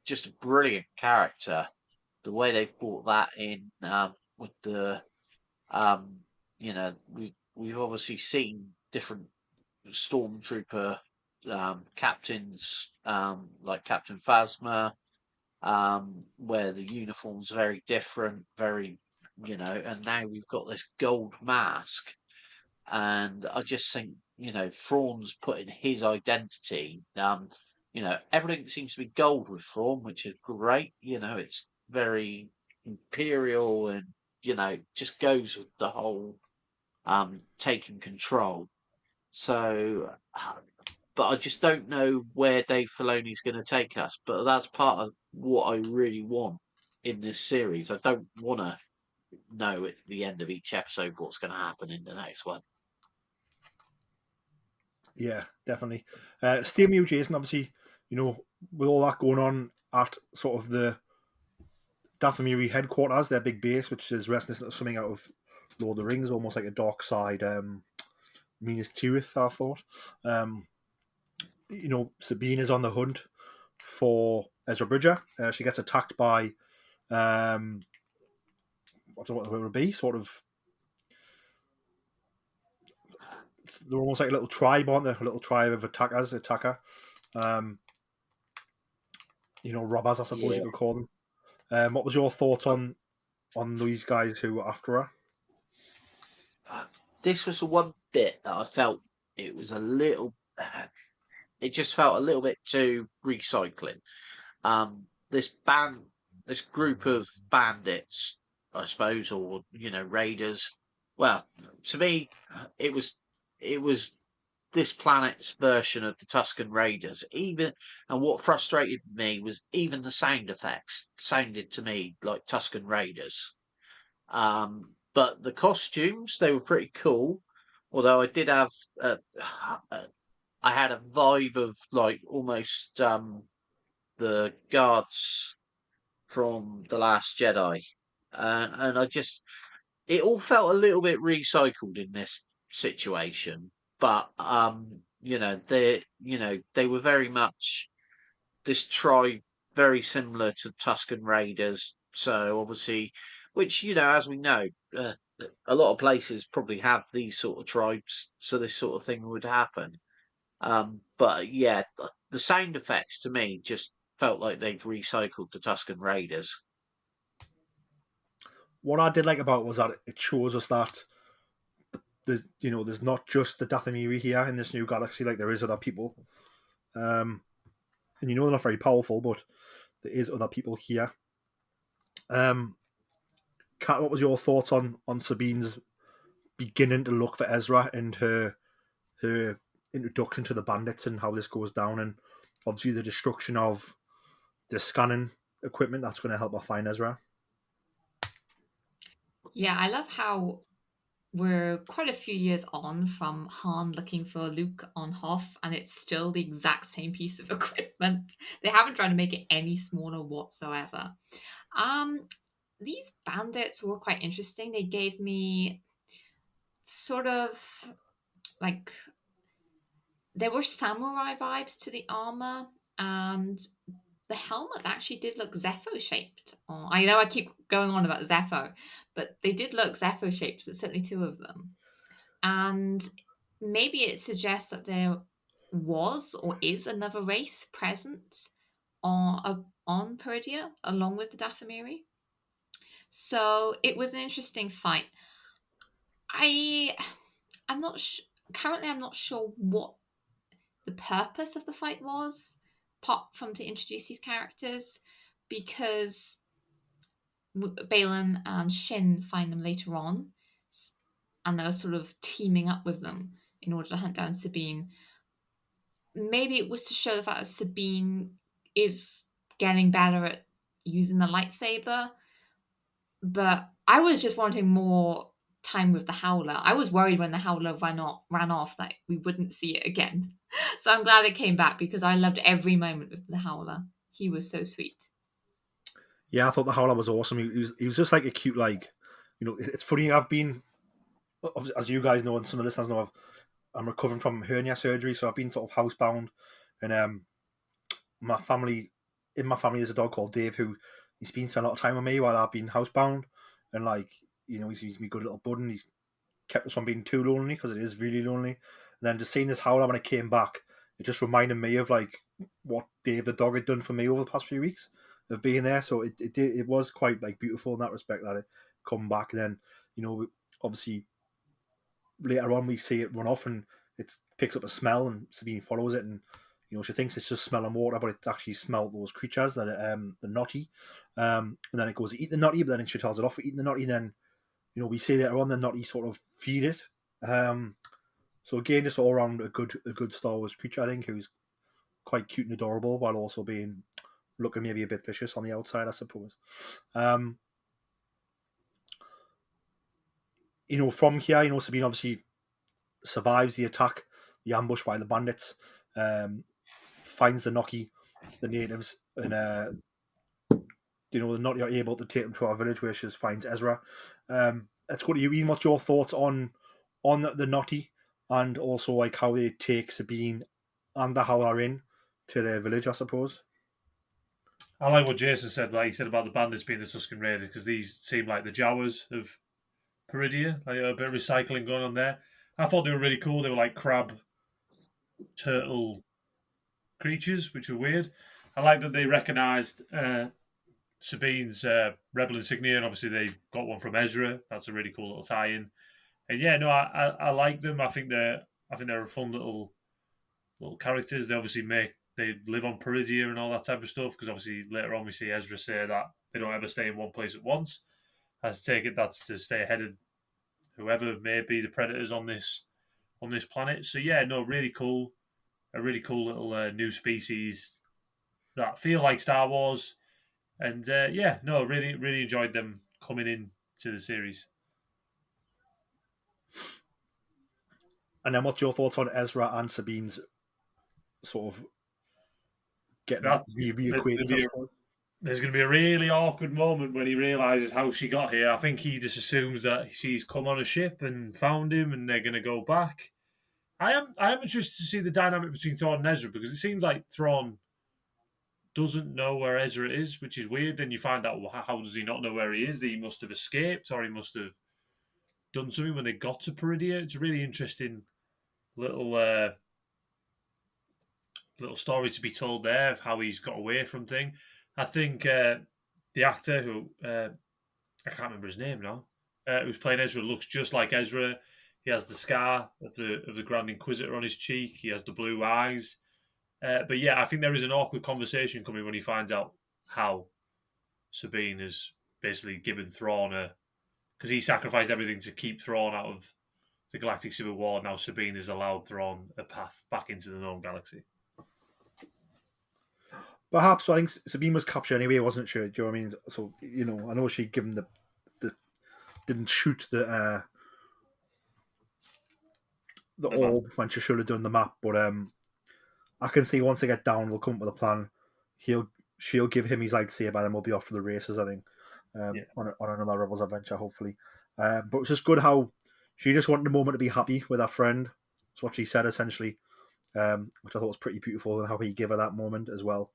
just a brilliant character. The way they've brought that in with the we've obviously seen different stormtrooper captains like Captain Phasma, where the uniform's very different, and now we've got this gold mask, and I just think Thrawn's putting his identity. everything seems to be gold with Thrawn, which is great. It's very imperial and, just goes with the whole taking control. So, but I just don't know where Dave Filoni's going to take us. But that's part of what I really want in this series. I don't want to know at the end of each episode what's going to happen in the next one. Yeah, definitely. Stay with you, Jason. Obviously, with all that going on at sort of the Dathomiri headquarters, their big base, which is reminiscent of something out of Lord of the Rings, almost like a dark side Minas Tirith, I thought. Sabine is on the hunt for Ezra Bridger. She gets attacked by, I don't know what it would be, sort of. They're almost like a little tribe, aren't they? A little tribe of attacker. Robbers, I suppose you could call them. What was your thoughts on these guys who were after her? This was the one bit that I felt it was a little. It just felt a little bit too recycling. This group of bandits, I suppose, or raiders. Well, to me, it was this planet's version of the Tusken Raiders. And what frustrated me was even the sound effects sounded to me like Tusken Raiders. But the costumes, they were pretty cool. Although I did have, I had a vibe of like almost the guards from The Last Jedi, and it all felt a little bit recycled in this situation. But they were very much this tribe, very similar to Tusken Raiders. So obviously, which as we know, a lot of places probably have these sort of tribes, so this sort of thing would happen. But yeah, the sound effects to me just felt like they've recycled the Tusken Raiders. What I did like about it was that it shows us that there's not just the Dathomiri here in this new galaxy. Like there is other people, and they're not very powerful, but there is other people here. Kat, what was your thoughts on Sabine's beginning to look for Ezra and her introduction to the bandits and how this goes down, and obviously the destruction of the scanning equipment that's going to help her find Ezra? Yeah, I love how we're quite a few years on from Han looking for Luke on Hoth, and it's still the exact same piece of equipment. They haven't tried to make it any smaller whatsoever. These bandits were quite interesting. They gave me sort of like there were samurai vibes to the armor, and the helmets actually did look Zepho shaped. Oh, I know I keep going on about Zepho, but they did look Zepho shaped, certainly two of them. And maybe it suggests that there was or is another race present on Peridia along with the Dathomiri. So it was an interesting fight. I'm not currently I'm not sure what the purpose of the fight was, apart from to introduce these characters, because Balin and Shin find them later on, and they're sort of teaming up with them in order to hunt down Sabine. Maybe it was to show the fact that Sabine is getting better at using the lightsaber, but I was just wanting more time with the Howler. I was worried when the Howler ran off that we wouldn't see it again. So I'm glad it came back because I loved every moment with the Howler. He was so sweet. Yeah, I thought the Howler was awesome. He was just like a cute, like, it's funny. I've been, as you guys know, and some of the listeners know, I'm recovering from hernia surgery, so I've been sort of housebound, and in my family, there's a dog called Dave who he's been spending a lot of time with me while I've been housebound, and like, he's my good little bud, and he's kept us from being too lonely because it is really lonely. And then just seeing this Howler when it came back, it just reminded me of like what Dave the dog had done for me over the past few weeks of being there. So it was quite like beautiful in that respect that it come back. And then obviously later on we see it run off and it picks up a smell and Sabine follows it, and She thinks it's just smelling water, but it's actually smelled those creatures that the Naughty. And then it goes to eat the Naughty, but then she tells it off for eating the Naughty. Then we see later on the Naughty sort of feed it. So again, just all around a good Star Wars creature, I think, who's quite cute and adorable while also being looking maybe a bit vicious on the outside, I suppose. From here, Sabine obviously survives the attack, the ambush by the bandits, finds the Noki, the natives, and they're not able to take them to our village where she finds Ezra. Let's go to you, Ian. What's your thoughts on the Naughty and also like how they take Sabine and the Howler to their village, I suppose? I like what Jason said, like he said about the bandits being the Tusken Raiders, because these seem like the Jawas of Peridia, like a bit of recycling going on there. I thought they were really cool. They were like crab, turtle creatures, which were weird. I like that they recognised Sabine's rebel insignia, and obviously they got one from Ezra. That's a really cool little tie-in. And yeah, no, I like them. I think they're a fun little characters. They live on Peridia and all that type of stuff, because obviously later on we see Ezra say that they don't ever stay in one place at once. I take it that's to stay ahead of whoever may be the predators on this planet. So yeah, no, really cool. A really cool little new species that feel like Star Wars. And yeah, no, really enjoyed them coming in to the series. And then what's your thoughts on Ezra and Sabine's sort of getting reacquainted? There's going to be a really awkward moment when he realises how she got here. I think he just assumes that she's come on a ship and found him and they're going to go back. I am interested to see the dynamic between Thrawn and Ezra, because it seems like Thrawn doesn't know where Ezra is, which is weird. Then you find out, how does he not know where he is? That he must have escaped, or he must have done something when they got to Peridia. It's a really interesting little story to be told there of how he's got away from thing. I think the actor who I can't remember his name now, who's playing Ezra, looks just like Ezra. He has the scar of the Grand Inquisitor on his cheek. He has the blue eyes. But yeah, I think there is an awkward conversation coming when he finds out how Sabine has basically given Thrawn because he sacrificed everything to keep Thrawn out of the Galactic Civil War. Now Sabine has allowed Thrawn a path back into the known galaxy. Perhaps I think Sabine was captured anyway, wasn't she? Do you know what I mean? So I know she given the didn't shoot the orb when she should have done the map, but I can see once they get down, they'll come up with a plan. She'll give him his lightsaber, and we'll be off for the races, I think, on another Rebels adventure, hopefully. But it's just good how she just wanted a moment to be happy with her friend. That's what she said, essentially, which I thought was pretty beautiful, and how he gave her that moment as well,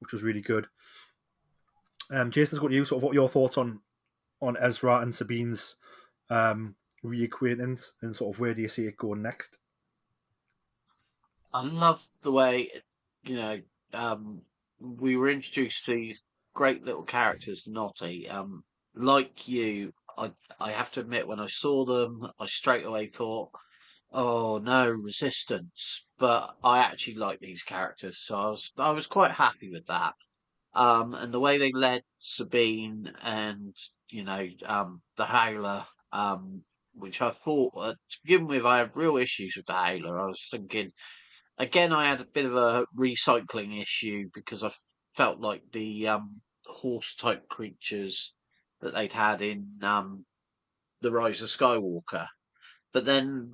which was really good. Jason's got you. Sort of what your thoughts on Ezra and Sabine's reacquaintance, and sort of where do you see it going next? I love the way, we were introduced to these great little characters, Naughty. Like you, I have to admit, when I saw them, I straight away thought, oh no, resistance. But I actually like these characters, so I was quite happy with that. And the way they led Sabine and the Howler, which I thought to begin with, I had real issues with the Howler. I was thinking, again, I had a bit of a recycling issue because I felt like the horse type creatures that they'd had in The Rise of Skywalker. But then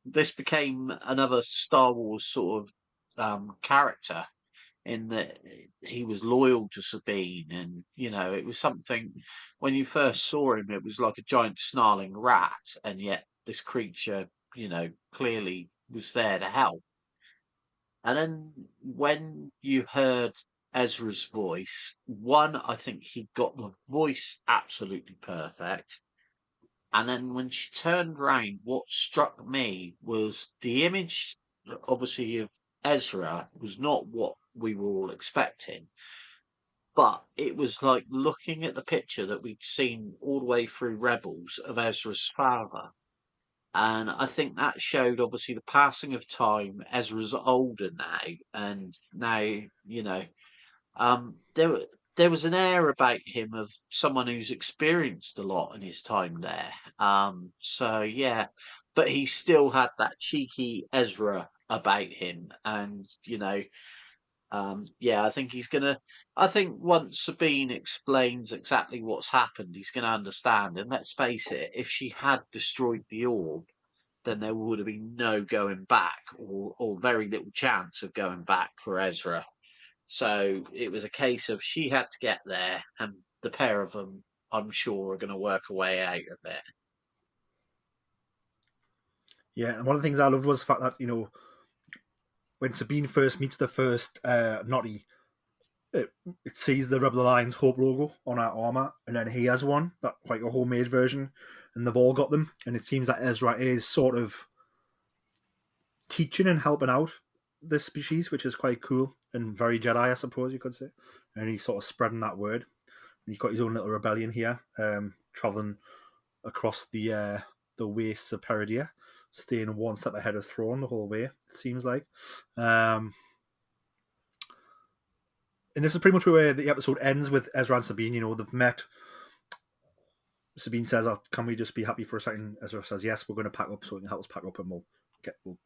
this became another Star Wars sort of character, in that he was loyal to Sabine, and it was something. When you first saw him, it was like a giant snarling rat, and yet this creature, clearly was there to help. And then when you heard Ezra's voice, I think he got the voice absolutely perfect. And then when she turned round, what struck me was the image, obviously, of Ezra was not what we were all expecting. But it was like looking at the picture that we'd seen all the way through Rebels of Ezra's father. And I think that showed obviously the passing of time. Ezra's older now, and now there there was an air about him of someone who's experienced a lot in his time there. So yeah, but he still had that cheeky Ezra about him, and yeah, I think he's gonna. I think once Sabine explains exactly what's happened, he's gonna understand. And let's face it, if she had destroyed the orb, then there would have been no going back, or very little chance of going back for Ezra. So it was a case of she had to get there, and the pair of them, I'm sure, are going to work a way out of it. Yeah, and one of the things I loved was the fact that, when Sabine first meets the first Naughty, it sees the Rebel Alliance Hope logo on her armor, and then he has one, that like a homemade version, and they've all got them. And it seems that Ezra is sort of teaching and helping out this species, which is quite cool and very Jedi, I suppose you could say. And he's sort of spreading that word. And he's got his own little rebellion here, traveling across the wastes of Peridia, staying one step ahead of Thrawn the whole way, it seems like. And this is pretty much where the episode ends with Ezra and Sabine. They've met. Sabine says, can we just be happy for a second? Ezra says, yes, we're going to pack up, so you can help us pack up and we'll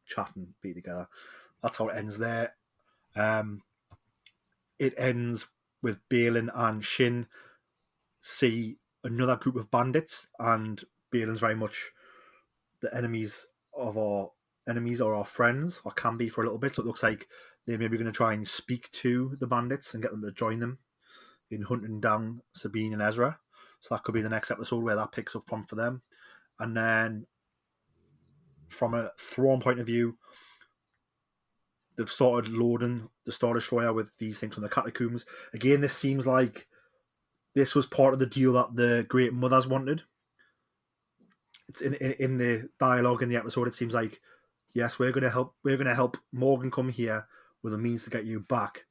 chat and be together. That's how it ends there. It ends with Balin and Shin see another group of bandits, and Balin's very much the enemies of our enemies or our friends, or can be for a little bit. So it looks like they're maybe going to try and speak to the bandits and get them to join them in hunting down Sabine and Ezra. So that could be the next episode where that picks up from for them. And then from a Thrawn point of view, they've started loading the Star Destroyer with these things from the catacombs. Again, this seems like this was part of the deal that the Great Mothers wanted. It's in the dialogue in the episode. It seems like, yes, we're going to help. We're going to help Morgan come here with a means to get you back.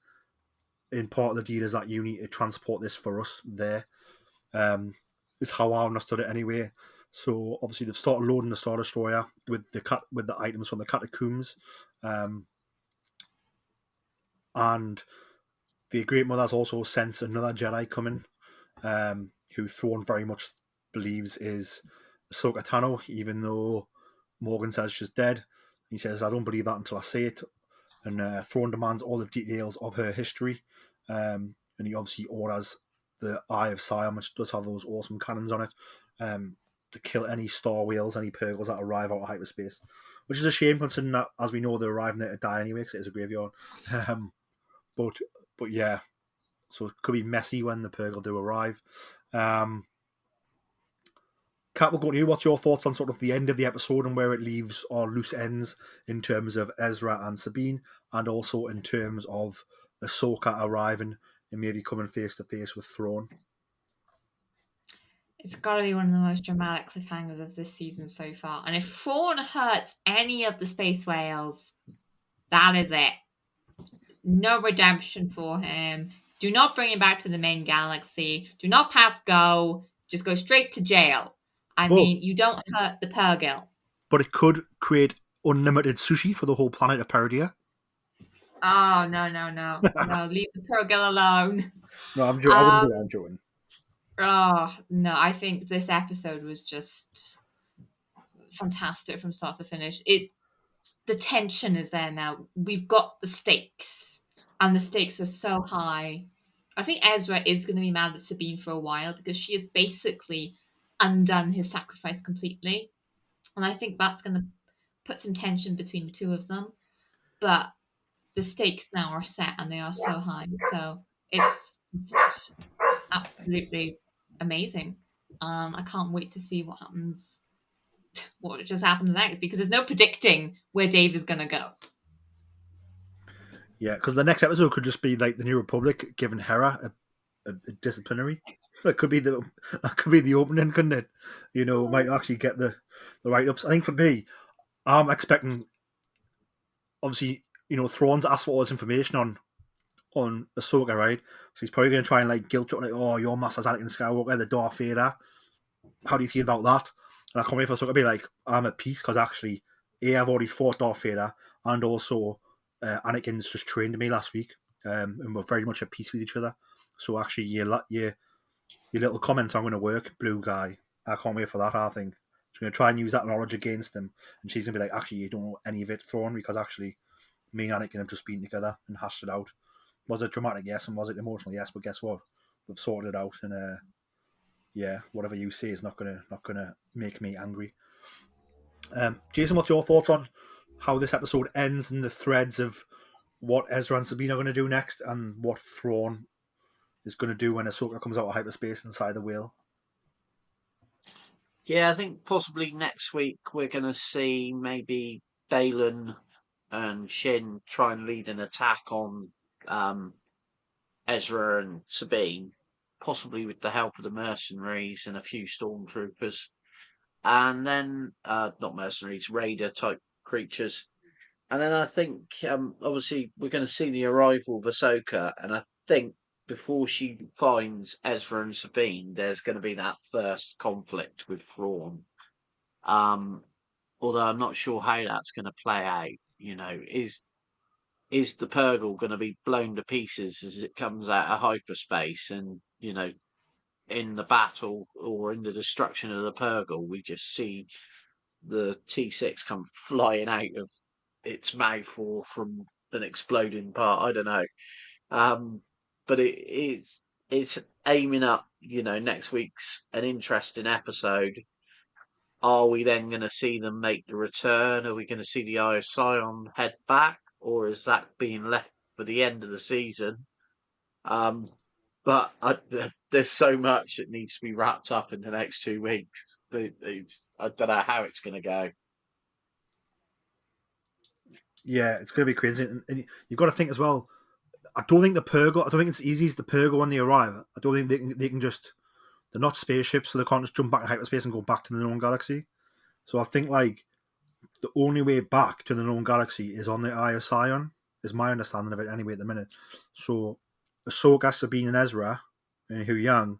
And part of the deal is that you need to transport this for us there. Is how I understood it anyway. So obviously they've started loading the Star Destroyer with the items from the catacombs, and the Great Mother's also sensed another Jedi coming, who Thrawn very much believes is Ahsoka Tano, even though Morgan says she's dead. He says, I don't believe that until I see it. And Thrawn demands all the details of her history. And he obviously orders the Eye of Sion, which does have those awesome cannons on it, to kill any star whales, any purgles that arrive out of hyperspace. Which is a shame, considering that, as we know, they're arriving there to die anyway, because it is a graveyard. But yeah, so it could be messy when the purgle do arrive. Kat, we'll go to you. What's your thoughts on sort of the end of the episode and where it leaves our loose ends in terms of Ezra and Sabine, and also in terms of Ahsoka arriving and maybe coming face to face with Thrawn? It's got to be one of the most dramatic cliffhangers of this season so far. And if Thrawn hurts any of the space whales, that is it. No redemption for him. Do not bring him back to the main galaxy. Do not pass go. Just go straight to jail. I mean, you don't hurt the Purgil. But it could create unlimited sushi for the whole planet of Peridia. Oh, no. No, leave the Purgil alone. No, I'm joking. I wouldn't do that, I'm joking. Oh, no, I think this episode was just fantastic from start to finish. The tension is there now. We've got the stakes, and the stakes are so high. I think Ezra is going to be mad at Sabine for a while because she has basically undone his sacrifice completely. And I think that's going to put some tension between the two of them. But the stakes now are set and they are so high. So it's absolutely amazing. I can't wait to see what happens, what just happens next, because there's no predicting where Dave is going to go. Yeah, because the next episode could just be like the New Republic giving Hera a disciplinary. That could be the opening, couldn't it? Might actually get the write-ups. I think for me, I'm expecting, obviously, Thrawn's asked for all this information on Ahsoka, right? So he's probably going to try and like guilt her, like, oh, your master's Anakin Skywalker, the Darth Vader. How do you feel about that? And I can't wait for Ahsoka to be like, I'm at peace because actually, I've already fought Darth Vader, and also Anakin's just trained me last week, and we're very much at peace with each other. So actually, your little comments are going to work, Blue Guy. I can't wait for that. I think she's going to try and use that knowledge against him, and she's going to be like, actually, you don't know any of it, Thrawn, because actually, me and Anakin have just been together and hashed it out. Was it dramatic? Yes, and was it emotional? Yes, but guess what? We've sorted it out, and yeah, whatever you say is not gonna make me angry. Jason, what's your thoughts on how this episode ends and the threads of what Ezra and Sabine are going to do next, and what Thrawn is going to do when Ahsoka comes out of hyperspace inside the whale? Yeah, I think possibly next week we're going to see maybe Balin and Shin try and lead an attack on Ezra and Sabine, possibly with the help of the mercenaries and a few stormtroopers, and then not mercenaries, raider type creatures. And then I think obviously we're going to see the arrival of Ahsoka, and I think before she finds Ezra and Sabine, there's going to be that first conflict with Thrawn. Although I'm not sure how that's going to play out. You know, is the Purgle going to be blown to pieces as it comes out of hyperspace? And you know, in the battle or in the destruction of the Purgle, we just see the T6 come flying out of its mouth or from an exploding part. I don't know. But it's aiming up. You know, next week's an interesting episode. Are we then going to see them make the return? Are we going to see the Eye of Sion head back, or is that being left for the end of the season? But there's so much that needs to be wrapped up in the next 2 weeks. I don't know how it's going to go. Yeah, it's going to be crazy, and you've got to think as well. I don't think it's easy as the Purgle when they arrive. I don't think they can just. They're not spaceships, so they can't just jump back in hyperspace and go back to the known galaxy. So I think like the only way back to the known galaxy is on the Eye of Sion, is my understanding of it anyway at the minute. So Ahsoka, Sabine, and Ezra, and Young,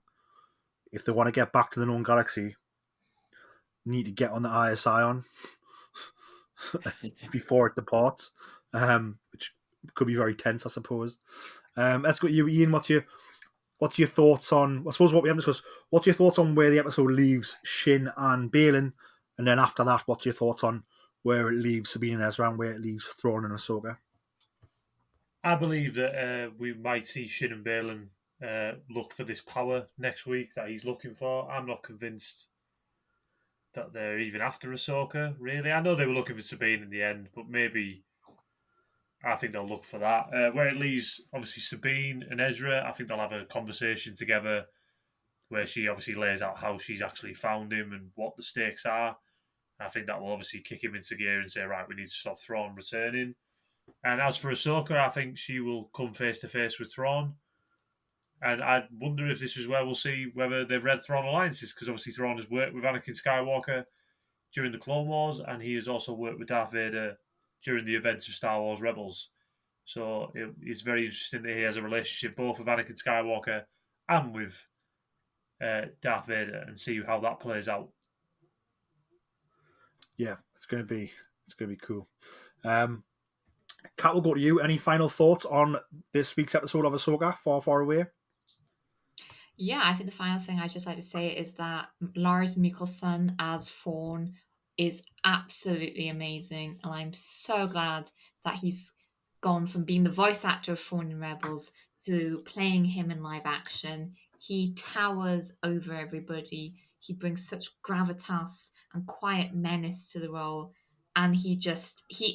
if they want to get back to the known galaxy, need to get on the Eye of Sion before it departs, which could be very tense, I suppose. Let's go to you, Ian. What's your thoughts on? I suppose what we haven't discussed. What's your thoughts on where the episode leaves Shin and Balin, and then after that, what's your thoughts on where it leaves Sabine and Ezra and where it leaves Thrawn and Ahsoka? I believe that we might see Shin and Balin look for this power next week that he's looking for. I'm not convinced that they're even after Ahsoka, really. I know they were looking for Sabine in the end, but maybe I think they'll look for that. Where it leaves, obviously, Sabine and Ezra, I think they'll have a conversation together where she obviously lays out how she's actually found him and what the stakes are. I think that will obviously kick him into gear and say, right, we need to stop Thrawn returning. And as for Ahsoka, I think she will come face to face with Thrawn. And I wonder if this is where we'll see whether they've read Thrawn Alliances, because obviously Thrawn has worked with Anakin Skywalker during the Clone Wars, and he has also worked with Darth Vader during the events of Star Wars Rebels. So it's very interesting that he has a relationship both with Anakin Skywalker and with Darth Vader, and see how that plays out. Yeah, it's gonna be cool. Kat, we'll go to you. Any final thoughts on this week's episode of Ahsoka, Far, Far Away? Yeah, I think the final thing I'd just like to say is that Lars Mikkelsen as Fawn is absolutely amazing, and I'm so glad that he's gone from being the voice actor of Fawn in Rebels to playing him in live action. He towers over everybody. He brings such gravitas and quiet menace to the role, and he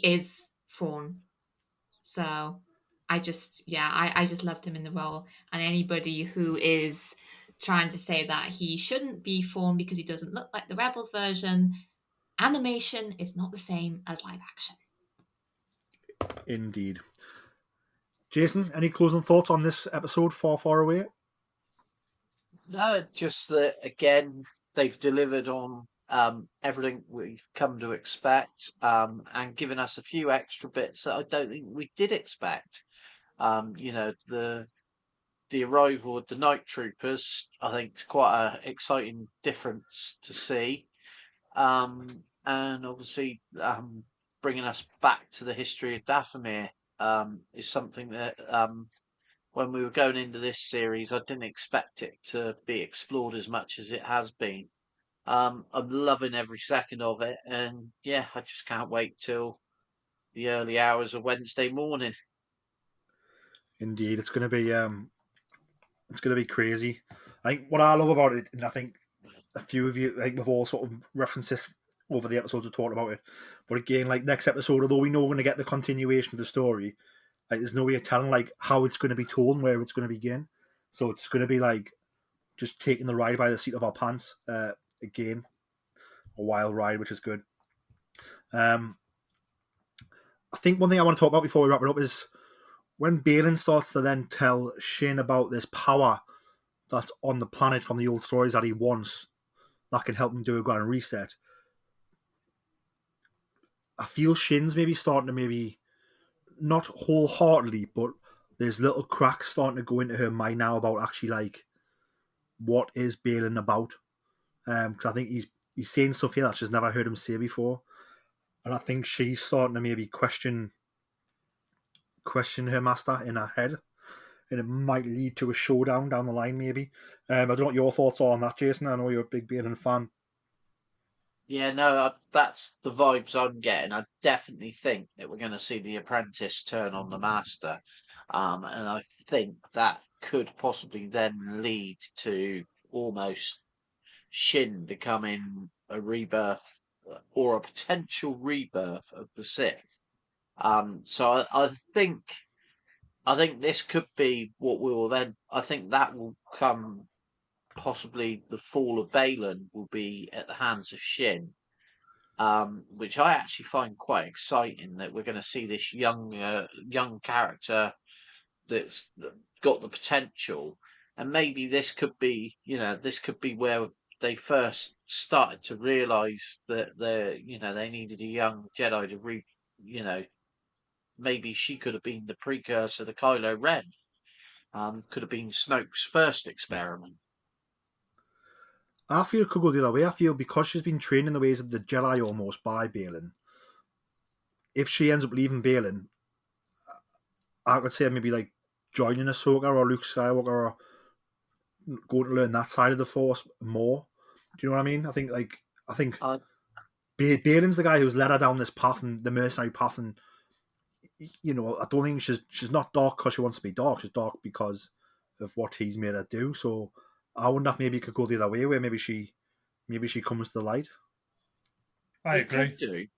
is Fawn. So I just loved him in the role. And anybody who is trying to say that he shouldn't be Fawn because he doesn't look like the Rebels version, animation is not the same as live action. Indeed. Jason, any closing thoughts on this episode, Far, Far Away? No, just that again, they've delivered on everything we've come to expect, and given us a few extra bits that I don't think we did expect. You know, the arrival of the night troopers, I think, is quite an exciting difference to see. and obviously bringing us back to the history of Dathomir is something that when we were going into this series, I didn't expect it to be explored as much as it has been. I'm loving every second of it, and yeah, I just can't wait till the early hours of Wednesday morning. Indeed, it's going to be crazy. I think what I love about it, and I think a few of you, I think we've all sort of referenced this over the episodes we've talked about it. But again, like next episode, although we know we're going to get the continuation of the story, like there's no way of telling like how it's going to be told and where it's going to begin. So it's going to be like just taking the ride by the seat of our pants. Again, a wild ride, which is good. I think one thing I want to talk about before we wrap it up is when Balin starts to then tell Shin about this power that's on the planet from the old stories that he wants that can help him do a grand reset. I feel Shin's maybe starting to maybe not wholeheartedly, but there's little cracks starting to go into her mind now about actually like what is Balin about. Because I think he's saying stuff here that she's never heard him say before, and I think she's starting to maybe question her master in her head, and it might lead to a showdown down the line. Maybe I don't know what your thoughts are on that, Jason. I know you're a big Balin fan. Yeah, no, that's the vibes I'm getting. I definitely think that we're going to see the apprentice turn on the master, and I think that could possibly then lead to almost Shin becoming a rebirth or a potential rebirth of the Sith. So I think this could be what we will then. I think that will come. Possibly the fall of Balin will be at the hands of Shin, which I actually find quite exciting. That we're going to see this young character that's got the potential, and maybe this could be, this could be where they first started to realise that they needed a young Jedi to you know, maybe she could have been the precursor to Kylo Ren. Could have been Snoke's first experiment. I feel it could go the other way. I feel because she's been trained in the ways of the Jedi almost by Balin, if she ends up leaving Balin, I could say maybe like joining Ahsoka or Luke Skywalker or going to learn that side of the Force more. Do you know what I mean? I think Balin's the guy who's led her down this path and the mercenary path, and I don't think she's not dark because she wants to be dark. She's dark because of what he's made her do. So I wonder if maybe it could go the other way, where maybe she comes to the light. I agree.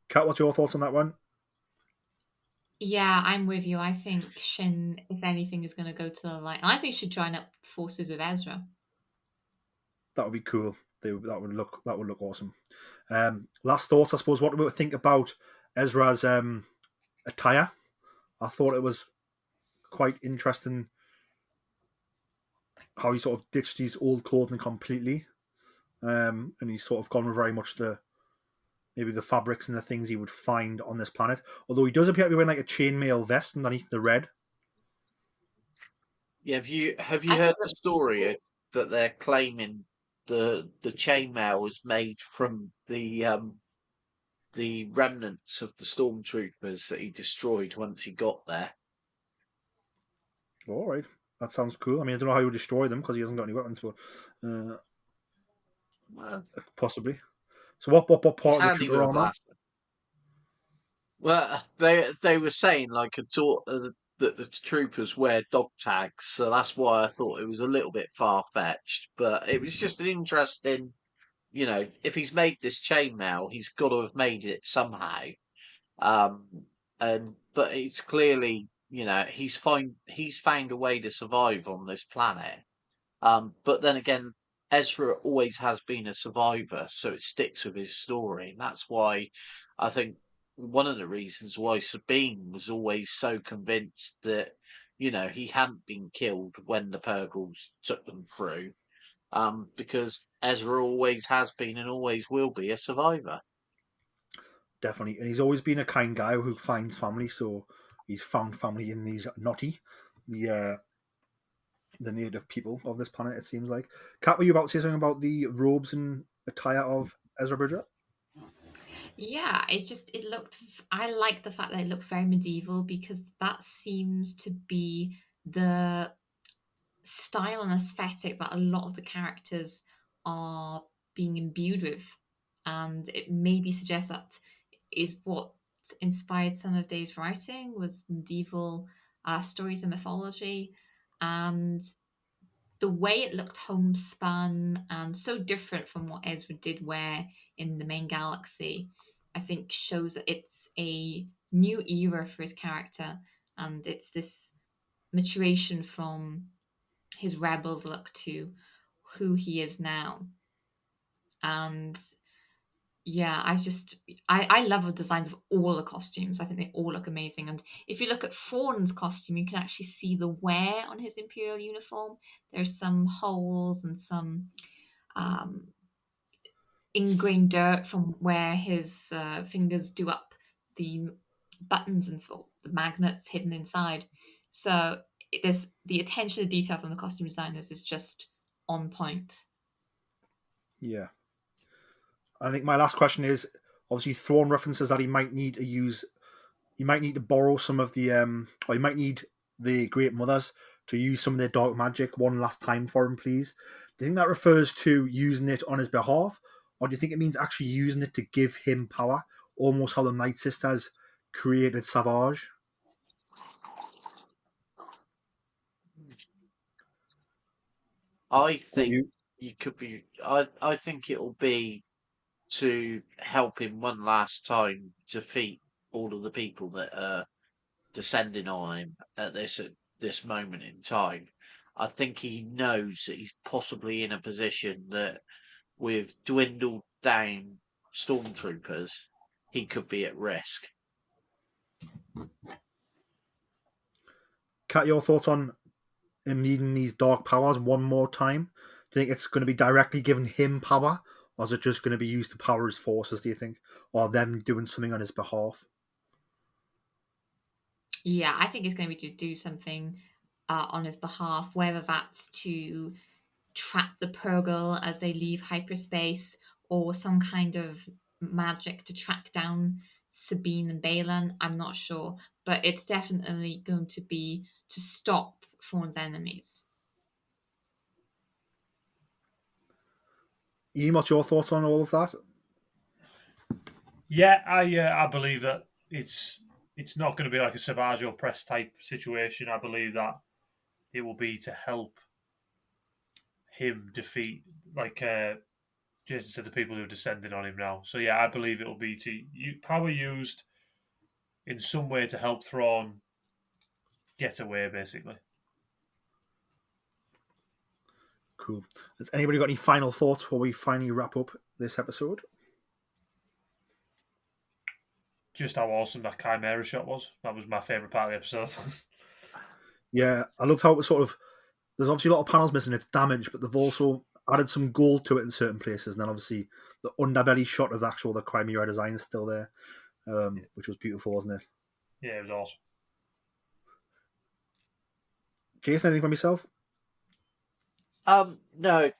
Kat, what's your thoughts on that one? Yeah, I'm with you. I think Shin, if anything, is going to go to the light. I think she should join up forces with Ezra. That would be cool. That would look awesome. Last thoughts, I suppose. What do we think about Ezra's attire? I thought it was quite interesting how he sort of ditched his old clothing completely, and he's sort of gone with very much maybe the fabrics and the things he would find on this planet. Although he does appear to be wearing like a chainmail vest underneath the red. Yeah, have you heard the story that they're claiming the chainmail was made from the remnants of the stormtroopers that he destroyed once he got there? All right, that sounds cool. I mean, I don't know how he would destroy them because he hasn't got any weapons, but possibly. So what part of the trooper armor? Well, they were saying like that the troopers wear dog tags, so that's why I thought it was a little bit far fetched. But it was just an interesting, if he's made this chainmail, he's got to have made it somehow. But it's clearly, he's found a way to survive on this planet. But then again, Ezra always has been a survivor, so it sticks with his story. And that's why I think one of the reasons why Sabine was always so convinced that, he hadn't been killed when the Purgles took them through, because Ezra always has been and always will be a survivor. Definitely, and he's always been a kind guy who finds family. So he's found family in these Naughty, the the native people of this planet. It seems like. Kat, were you about to say something about the robes and attire of Ezra Bridger? Yeah, it looked. I like the fact that it looked very medieval because that seems to be the style and aesthetic that a lot of the characters are being imbued with, and it maybe suggests that is what inspired some of Dave's writing was medieval stories and mythology, and the way it looked homespun and so different from what Ezra did wear in the main galaxy, I think shows that it's a new era for his character, and it's this maturation from his rebels look to who he is now. And yeah, I love the designs of all the costumes. I think they all look amazing. And if you look at Thrawn's costume, you can actually see the wear on his Imperial uniform. There's some holes and some um, ingrained dirt from where his fingers do up the buttons and the magnets hidden inside. So there's the attention to detail from the costume designers is just on point. Yeah. I think my last question is obviously Thrawn references that he might need to borrow some of the or he might need the Great Mothers to use some of their dark magic one last time for him, please. Do you think that refers to using it on his behalf, or do you think it means actually using it to give him power, almost how the Night Sisters created Savage? I think you could be. I think it'll be to help him one last time defeat all of the people that are descending on him at this moment in time. I think he knows that he's possibly in a position that, with dwindled down stormtroopers, he could be at risk. Kat, your thoughts on him needing these dark powers one more time? Do you think it's going to be directly giving him power, or is it just going to be used to power his forces, do you think? Or them doing something on his behalf? Yeah, I think it's going to be to do something on his behalf, whether that's to trap the Purgle as they leave hyperspace, or some kind of magic to track down Sabine and Balin. I'm not sure, but it's definitely going to be to stop Thrawn's enemies. Ian, what's your thoughts on all of that? Yeah, I believe that it's not going to be like a Savage or Press type situation. I believe that it will be to help him defeat, like Jason said, the people who are descending on him now. So yeah, I believe it will be to power used in some way to help Thrawn get away, basically. Cool. Has anybody got any final thoughts before we finally wrap up this episode? Just how awesome that Chimera shot was. That was my favourite part of the episode. Yeah, I loved how it was sort of. There's obviously a lot of panels missing. It's damaged, but they've also added some gold to it in certain places. And then obviously the underbelly shot of the Chimera design is still there, which was beautiful, wasn't it? Yeah, it was awesome. Jason, anything from yourself? No,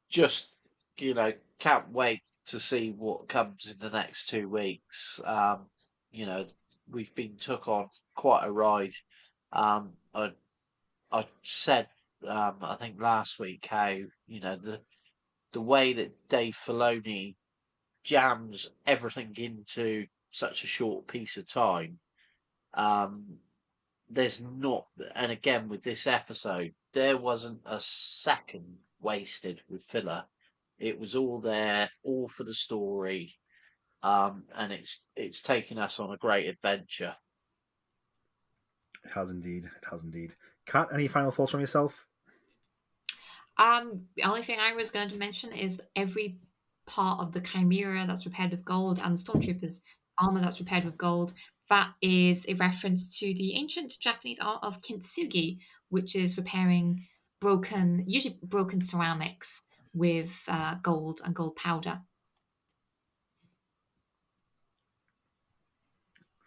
just can't wait to see what comes in the next 2 weeks. We've been took on quite a ride. I said, I think last week how the way that Dave Filoni jams everything into such a short piece of time. There's not, and again with this episode, there wasn't a second wasted with filler. It was all there, all for the story, and it's taken us on a great adventure. It has indeed. It has indeed. Kat, any final thoughts from yourself? The only thing I was going to mention is every part of the Chimera that's repaired with gold and the Stormtroopers' armor that's repaired with gold, that is a reference to the ancient Japanese art of kintsugi, which is repairing usually broken ceramics with gold and gold powder.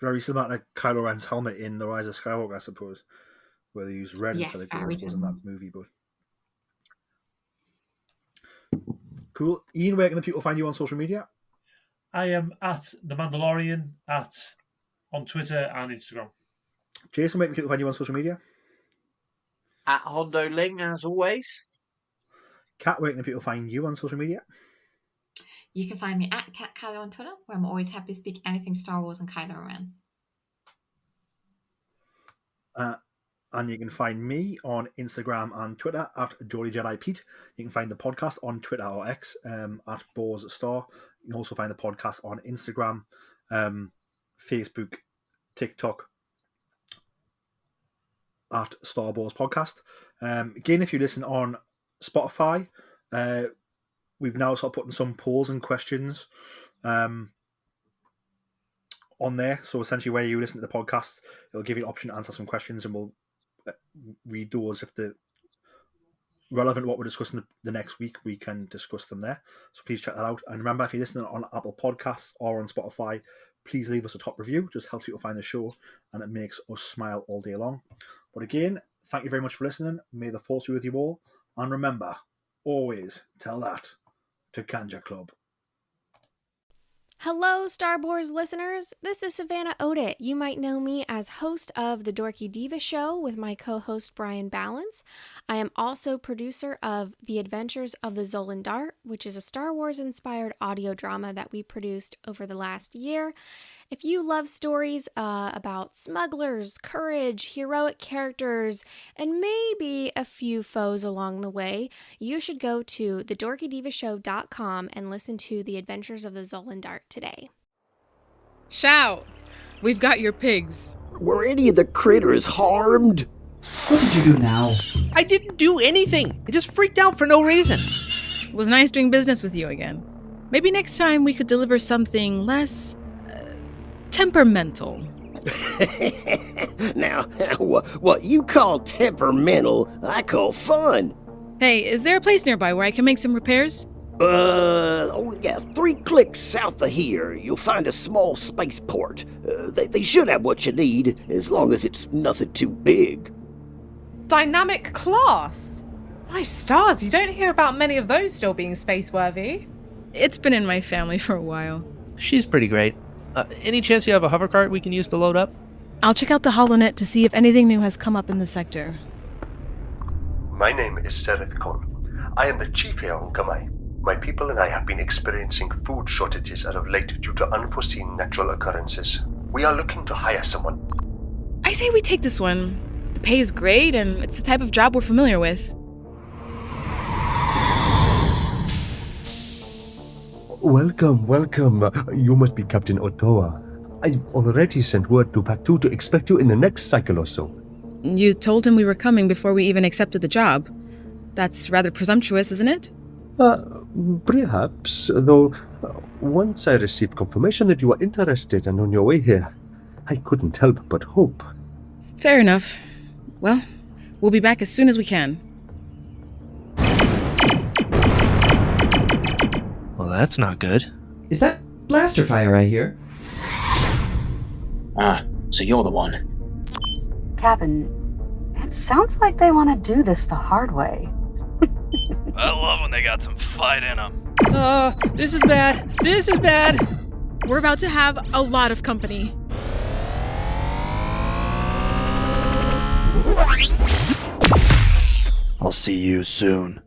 Very similar to Kylo Ren's helmet in The Rise of Skywalker, I suppose. where they use red Yes, instead of gold, I very suppose, in that similar. movie. But cool. Ian, where can the people find you on social media? I am at The Mandalorian on Twitter and Instagram. Jason, where can people find you on social media? At Hondo Ling, as always. Kat, where can the people find you on social media? You can find me at Kat Kylo on Twitter, where I'm always happy to speak anything Star Wars and Kylo Ren. And you can find me on Instagram and Twitter at Jolly Jedi Pete. You can find the podcast on Twitter or X at Boars Star. You can also find the podcast on Instagram, Facebook, TikTok at Star Wars Podcast. Again, if you listen on Spotify, we've now started putting some polls and questions on there. So essentially, where you listen to the podcast, it'll give you the option to answer some questions, and we'll read those. If they're relevant to what we're discussing the next week, we can discuss them there. So please check that out. And remember, if you're listening on Apple Podcasts or on Spotify, please leave us a top review. Just helps people find the show, and it makes us smile all day long. But again, thank you very much for listening. May the force be with you all. And remember, always tell that to Ganja Club. Hello, Star Wars listeners. This is Savannah Odit. You might know me as host of The Dorky Diva Show with my co-host Brian Balance. I am also producer of The Adventures of the Zolan Dart, which is a Star Wars-inspired audio drama that we produced over the last year. If you love stories about smugglers, courage, heroic characters, and maybe a few foes along the way, you should go to thedorkydivashow.com and listen to The Adventures of the Zolan Dart today. Shout! We've got your pigs. Were any of the critters harmed? What did you do now? I didn't do anything. I just freaked out for no reason. It was nice doing business with you again. Maybe next time we could deliver something less temperamental. Now, what you call temperamental, I call fun. Hey, is there a place nearby where I can make some repairs? 3 clicks south of here, you'll find a small spaceport. They should have what you need, as long as it's nothing too big. Dynamic class? My stars, you don't hear about many of those still being space-worthy. It's been in my family for a while. She's pretty great. Any chance you have a hovercart we can use to load up? I'll check out the HoloNet to see if anything new has come up in the sector. My name is Sereth Khan. I am the chief here on Kamai. My people and I have been experiencing food shortages as of late due to unforeseen natural occurrences. We are looking to hire someone. I say we take this one. The pay is great, and it's the type of job we're familiar with. Welcome. You must be Captain Otoa. I've already sent word to Pack 2 to expect you in the next cycle or so. You told him we were coming before we even accepted the job. That's rather presumptuous, isn't it? Perhaps, though once I received confirmation that you were interested and on your way here, I couldn't help but hope. Fair enough. Well, we'll be back as soon as we can. Well, that's not good. Is that blaster fire I hear? So you're the one. Captain, it sounds like they want to do this the hard way. I love when they got some fight in them. This is bad. This is bad. We're about to have a lot of company. I'll see you soon.